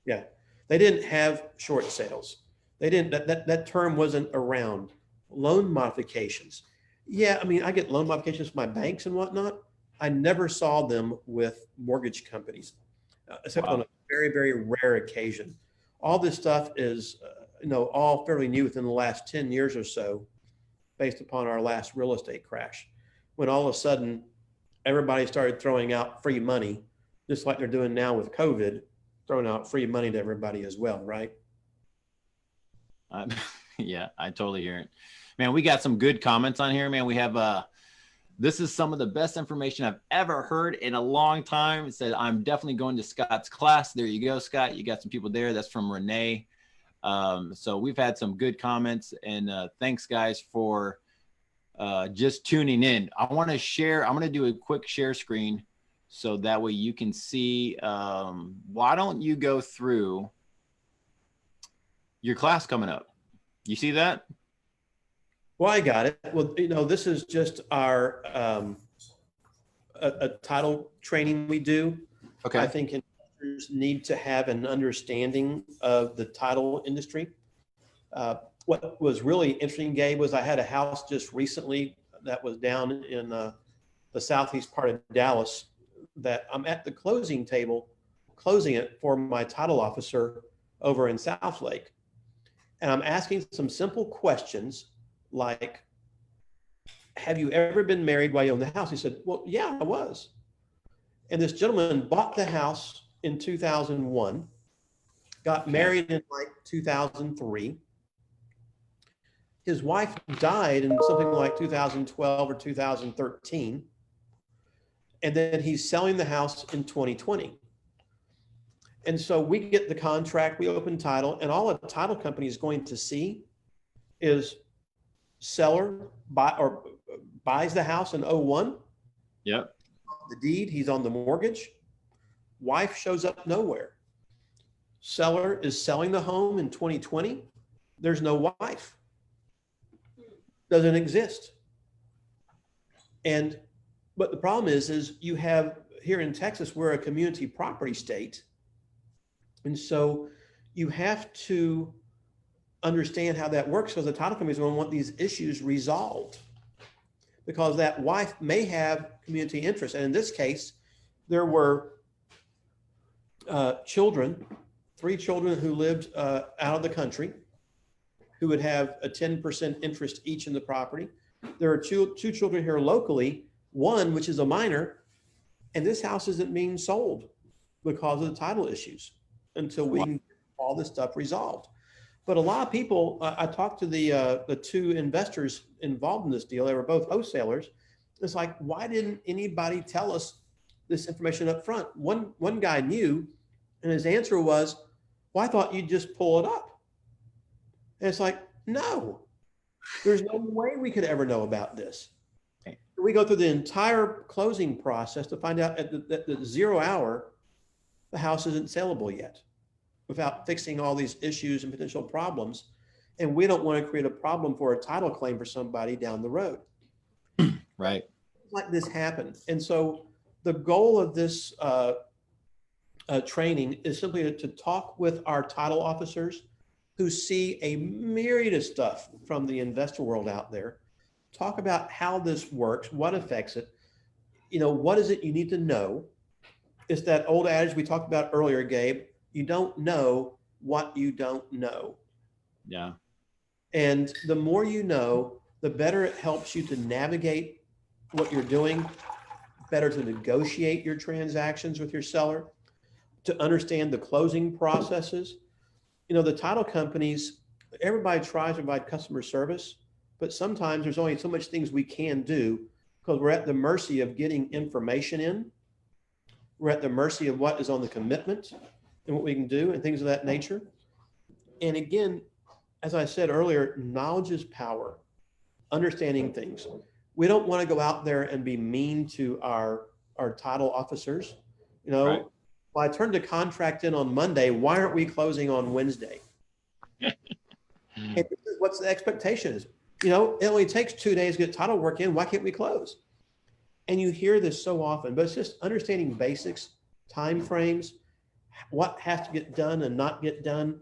S4: Yeah. They didn't have short sales. They didn't, that term wasn't around. Loan modifications. Yeah, I mean, I get loan modifications from my banks and whatnot. I never saw them with mortgage companies, except
S1: Wow.
S4: on a very, very rare occasion. All this stuff is, you know, all fairly new within the last 10 years or so, based upon our last real estate crash, when all of a sudden everybody started throwing out free money, just like they're doing now with COVID, throwing out free money to everybody as well, right?
S1: Yeah, I totally hear it. Man, we got some good comments on here, man. We have, this is some of the best information I've ever heard in a long time. It said, I'm definitely going to Scott's class. There you go, Scott. You got some people there. That's from Renee. So we've had some good comments, and thanks guys for just tuning in. I want to share, I'm going to do a quick share screen so that way you can see. Why don't you go through your class coming up? You see that?
S4: Well, I got it. Well, you know, this is just our a title training we do.
S1: Okay.
S4: I think investors need to have an understanding of the title industry. What was really interesting, Gabe, was I had a house just recently that was down in the southeast part of Dallas that I'm at the closing table, closing it for my title officer over in South Lake. And I'm asking some simple questions like, have you ever been married while you own the house? He said, well, yeah, I was. And this gentleman bought the house in 2001, got married in like 2003. His wife died in something like 2012 or 2013. And then he's selling the house in 2020. And so we get the contract, we open title, and all a title company is going to see is seller buys the house in 01.
S1: Yep.
S4: The deed, he's on the mortgage. Wife shows up nowhere. Seller is selling the home in 2020. There's no wife. Doesn't exist. But the problem is you have here in Texas, we're a community property state. And so you have to understand how that works, because the title company is going to want these issues resolved, because that wife may have community interest. And in this case, there were children, 3 children who lived out of the country, who would have a 10% interest each in the property. There are two children here locally, one which is a minor, and this house isn't being sold because of the title issues until we can get all this stuff resolved. But a lot of people, I talked to the 2 investors involved in this deal. They were both wholesalers. It's like, why didn't anybody tell us this information up front? One guy knew, and his answer was, well, I thought you'd just pull it up. And it's like, no, there's no way we could ever know about this.
S1: Okay.
S4: We go through the entire closing process to find out at the 0 hour, the house isn't saleable yet, without fixing all these issues and potential problems. And we don't want to create a problem for a title claim for somebody down the road.
S1: Right.
S4: Like this happened. And so the goal of this training is simply to talk with our title officers who see a myriad of stuff from the investor world out there, talk about how this works, what affects it, what is it you need to know? It's that old adage we talked about earlier, Gabe. You don't know what you don't know.
S1: Yeah.
S4: And the more you know, the better it helps you to navigate what you're doing, better to negotiate your transactions with your seller, to understand the closing processes. The title companies, everybody tries to provide customer service, but sometimes there's only so much things we can do because we're at the mercy of getting information in. We're at the mercy of what is on the commitment and what we can do and things of that nature. And again, as I said earlier, knowledge is power, understanding things. We don't want to go out there and be mean to our title officers.
S1: Right.
S4: Well, I turned the contract in on Monday. Why aren't we closing on Wednesday? And this is what the expectation is. It only takes 2 days to get title work in. Why can't we close? And you hear this so often, but it's just understanding basics, time frames, what has to get done and not get done,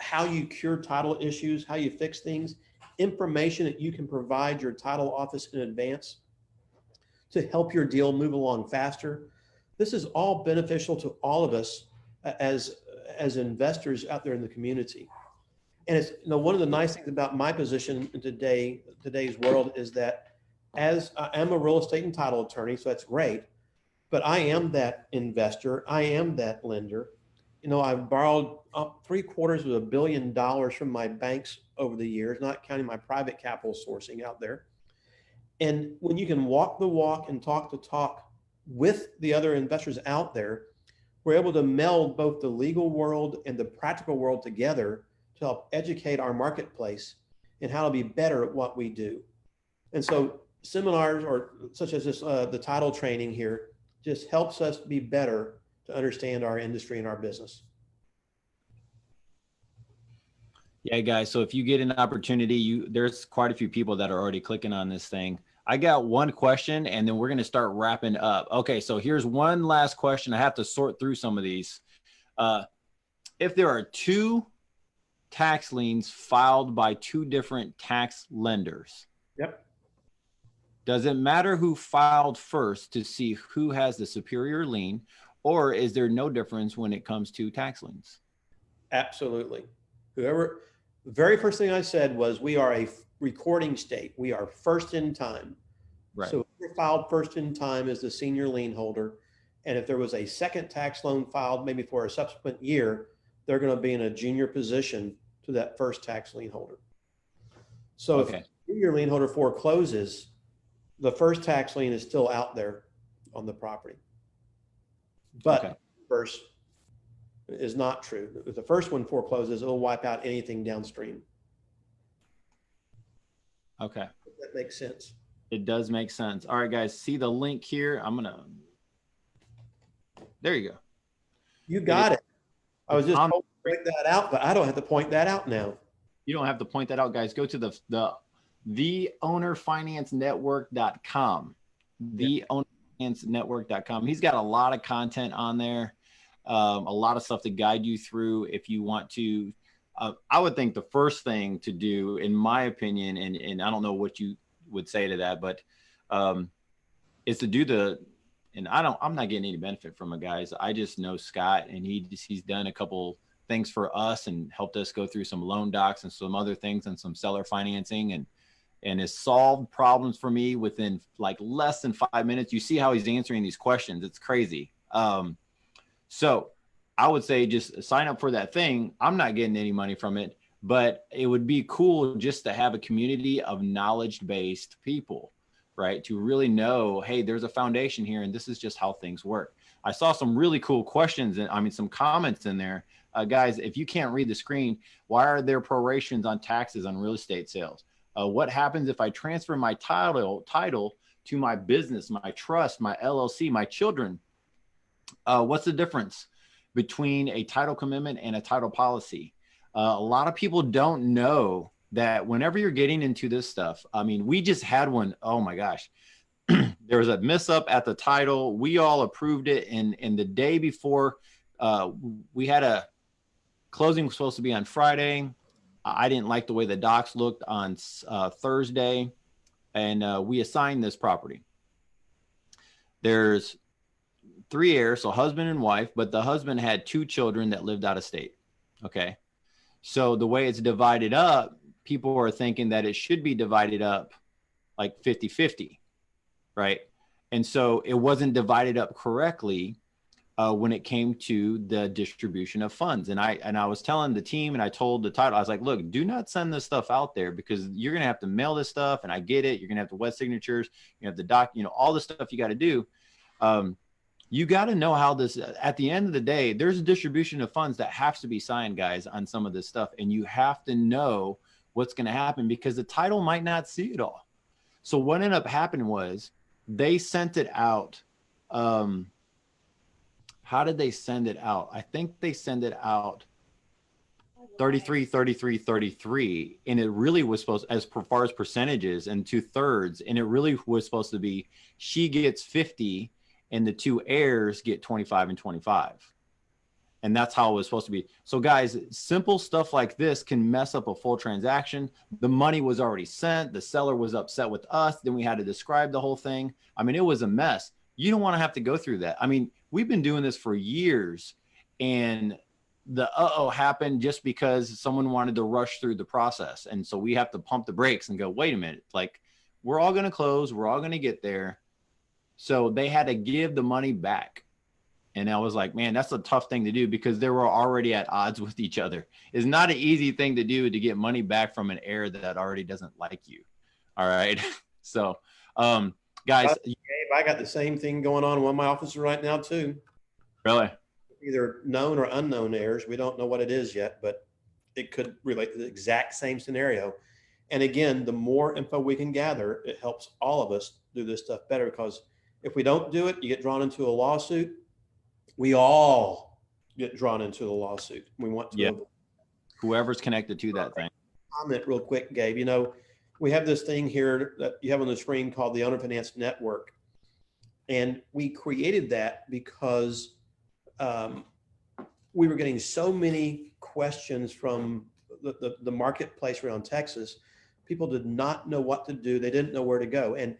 S4: how you cure title issues, how you fix things, information that you can provide your title office in advance to help your deal move along faster. This is all beneficial to all of us as investors out there in the community. And it's one of the nice things about my position in today's world is that as I am a real estate and title attorney, so that's great, but I am that investor, I am that lender. I've borrowed up $750 million from my banks over the years, not counting my private capital sourcing out there. And when you can walk the walk and talk the talk with the other investors out there, we're able to meld both the legal world and the practical world together to help educate our marketplace and how to be better at what we do. And so seminars or such as this, the title training here just helps us be better to understand our industry and our business.
S1: Yeah, guys. So if you get an opportunity, there's quite a few people that are already clicking on this thing. I got one question and then we're going to start wrapping up. Okay. So here's one last question. I have to sort through some of these. If there are 2 tax liens filed by 2 different tax lenders.
S4: Yep.
S1: Does it matter who filed first to see who has the superior lien, or is there no difference when it comes to tax liens?
S4: Absolutely. The very first thing I said was we are a recording state. We are first in time.
S1: Right.
S4: So whoever filed first in time is the senior lien holder. And if there was a second tax loan filed maybe for a subsequent year, they're going to be in a junior position to that first tax lien holder. So if the junior lien holder forecloses, the first tax lien is still out there on the property. But first is not true. If the first one forecloses, it'll wipe out anything downstream.
S1: Okay.
S4: That makes sense.
S1: It does make sense. All right, guys, see the link here. There you go.
S4: You got it. I was just told to point that out, but I don't have to point that out now.
S1: You don't have to point that out, guys. Go to the ownerfinancenetwork.com. Theownerfinancenetwork.com. He's got a lot of content on there, a lot of stuff to guide you through if you want to. I would think the first thing to do, in my opinion, and I don't know what you would say to that, but is to do and I'm not getting any benefit from it, guys. I just know Scott, and he's done a couple things for us and helped us go through some loan docs and some other things and some seller financing and has solved problems for me within like less than 5 minutes. You see how he's answering these questions. It's crazy. So I would say just sign up for that thing. I'm not getting any money from it, but it would be cool just to have a community of knowledge-based people, right? To really know, hey, there's a foundation here and this is just how things work. I saw some really cool questions and some comments in there. Guys, if you can't read the screen, why are there prorations on taxes on real estate sales? What happens if I transfer my title to my business, my trust, my LLC, my children? What's the difference between a title commitment and a title policy? A lot of people don't know that whenever you're getting into this stuff, I mean, we just had one. Oh my gosh. There was a mess up at the title. We all approved it. And the day before, we had a closing was supposed to be on Friday. I didn't like the way the docs looked on Thursday, and we assigned this property. There's 3 heirs, so husband and wife, but the husband had 2 children that lived out of state. Okay. So the way it's divided up, people are thinking that it should be divided up like 50-50, right? And so it wasn't divided up correctly when it came to the distribution of funds. And I was telling the team, and I told the title, I was like, look, do not send this stuff out there, because you're going to have to mail this stuff. And I get it. You're going to have to wet signatures. You have to all the stuff you got to do. You got to know how this, at the end of the day, there's a distribution of funds that has to be signed, guys, on some of this stuff. And you have to know what's going to happen, because the title might not see it all. So what ended up happening was they sent it out. How did they send it out? I think they send it out 33, 33, 33. And it really was supposed, as far as percentages, and 2/3. And it really was supposed to be, she gets 50 and the 2 heirs get 25 and 25. And that's how it was supposed to be. So guys, simple stuff like this can mess up a full transaction. The money was already sent. The seller was upset with us. Then we had to describe the whole thing. I mean, it was a mess. You don't want to have to go through that. I mean, we've been doing this for years, and the happened just because someone wanted to rush through the process. And so we have to pump the brakes and go, wait a minute, like, we're all going to close. We're all going to get there. So they had to give the money back. And I was like, man, that's a tough thing to do, because they were already at odds with each other. It's not an easy thing to do, to get money back from an heir that already doesn't like you. All right. So, guys,
S4: I got the same thing going on in one of my offices right now too.
S1: Really?
S4: Either known or unknown heirs. We don't know what it is yet, but it could relate to the exact same scenario. And again, the more info we can gather, it helps all of us do this stuff better, because if we don't do it, you get drawn into a lawsuit. We all get drawn into the lawsuit. We want to.
S1: Yeah. Whoever's connected to that thing.
S4: Comment real quick, Gabe. We have this thing here that you have on the screen called the Owner Finance Network. And we created that because we were getting so many questions from the marketplace around Texas. People did not know what to do. They didn't know where to go. And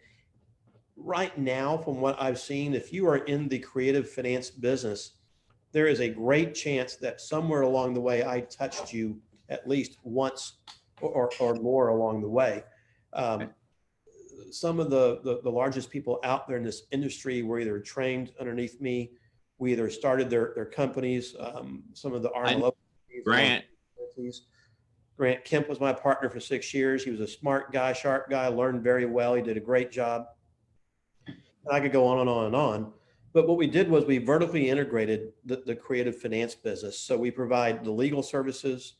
S4: right now, from what I've seen, if you are in the creative finance business, there is a great chance that somewhere along the way, I touched you at least once or more along the way. Some of the largest people out there in this industry were either trained underneath me. We either started their companies. Some of the Grant Kemp was my partner for 6 years. He was a smart guy, sharp guy, learned very well. He did a great job. And I could go on and on and on. But what we did was we vertically integrated the creative finance business. So we provide the legal services,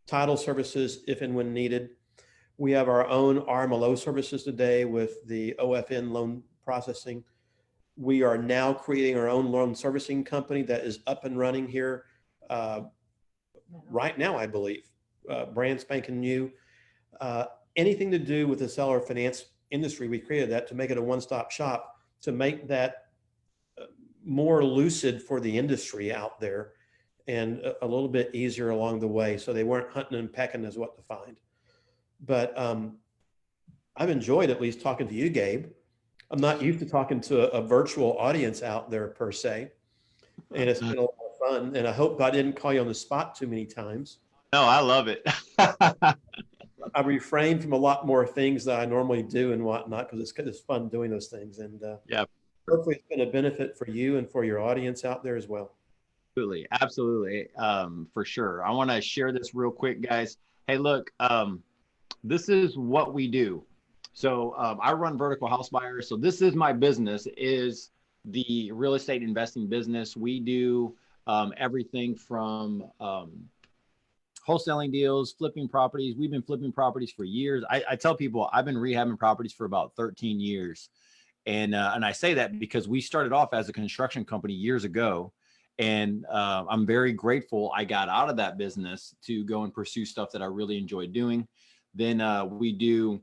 S4: title services, if and when needed. We have our own RMLO services today with the OFN loan processing. We are now creating our own loan servicing company that is up and running here right now, I believe. Brand spanking new. Anything to do with the seller finance industry, we created that to make it a one-stop shop, to make that more lucid for the industry out there and a little bit easier along the way, so they weren't hunting and pecking as what to find. But I've enjoyed at least talking to you, Gabe. I'm not used to talking to a virtual audience out there per se, and it's been a lot of fun. And I hope I didn't call you on the spot too many times.
S1: No, I love it.
S4: I refrain from a lot more things that I normally do and whatnot, because it's fun doing those things. And
S1: yeah,
S4: hopefully it's been a benefit for you and for your audience out there as well.
S1: Absolutely. For sure. I want to share this real quick, guys. Hey, look, this is what we do. So I run Vertical House Buyers. So this is my business, is the real estate investing business. We do everything from wholesaling deals, flipping properties. We've been flipping properties for years. I tell people I've been rehabbing properties for about 13 years. And I say that because we started off as a construction company years ago. And I'm very grateful I got out of that business to go and pursue stuff that I really enjoy doing. Then we do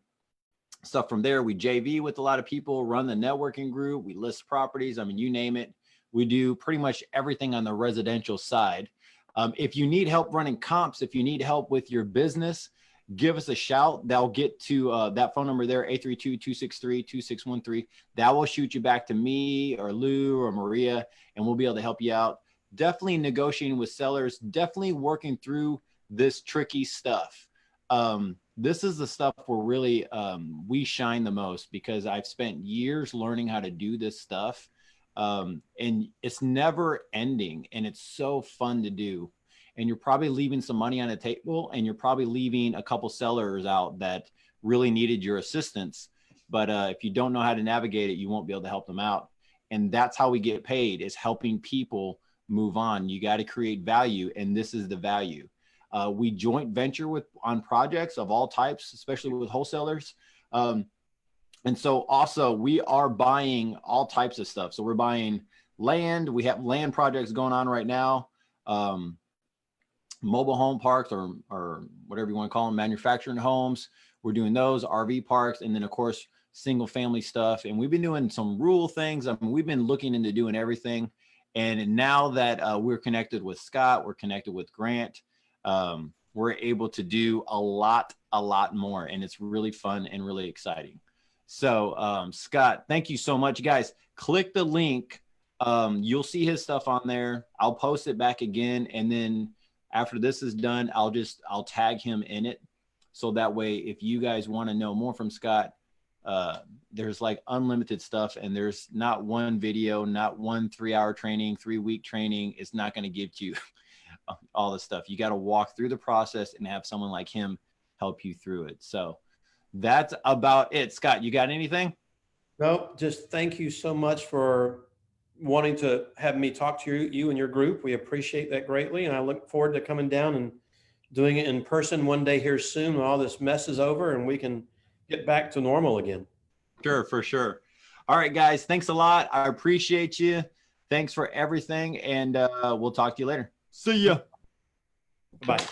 S1: stuff from there. We JV with a lot of people, run the networking group. We list properties. I mean, you name it. We do pretty much everything on the residential side. If you need help running comps, if you need help with your business, give us a shout. They'll get to that phone number there, 832-263-2613. That will shoot you back to me or Lou or Maria, and we'll be able to help you out. Definitely negotiating with sellers, definitely working through this tricky stuff. This is the stuff where really we shine the most, because I've spent years learning how to do this stuff. And it's never ending, and it's so fun to do. And you're probably leaving some money on the table, and you're probably leaving a couple sellers out that really needed your assistance. But if you don't know how to navigate it, you won't be able to help them out. And that's how we get paid, is helping people move on. You got to create value, and this is the value. We joint venture on projects of all types, especially with wholesalers. And so also we are buying all types of stuff. So we're buying land. We have land projects going on right now. Mobile home parks, or whatever you want to call them, manufacturing homes. We're doing those, RV parks, and then of course, single family stuff. And we've been doing some rural things. I mean, we've been looking into doing everything. And now that we're connected with Scott, we're connected with Grant, we're able to do a lot more. And it's really fun and really exciting. So Scott, thank you so much. Guys, click the link. You'll see his stuff on there. I'll post it back again. And then after this is done, I'll tag him in it. So that way, if you guys want to know more from Scott, there's like unlimited stuff, and there's not one video, not one 3-hour training, 3-week training. It's not going to give you all the stuff. You got to walk through the process and have someone like him help you through it. So that's about it. Scott, you got anything?
S4: Nope. Just thank you so much for wanting to have me talk to you and your group. We appreciate that greatly. And I look forward to coming down and doing it in person one day here soon when all this mess is over and we can get back to normal again.
S1: Sure, for sure. All right, guys. Thanks a lot. I appreciate you. Thanks for everything. And we'll talk to you later. See ya.
S4: Bye.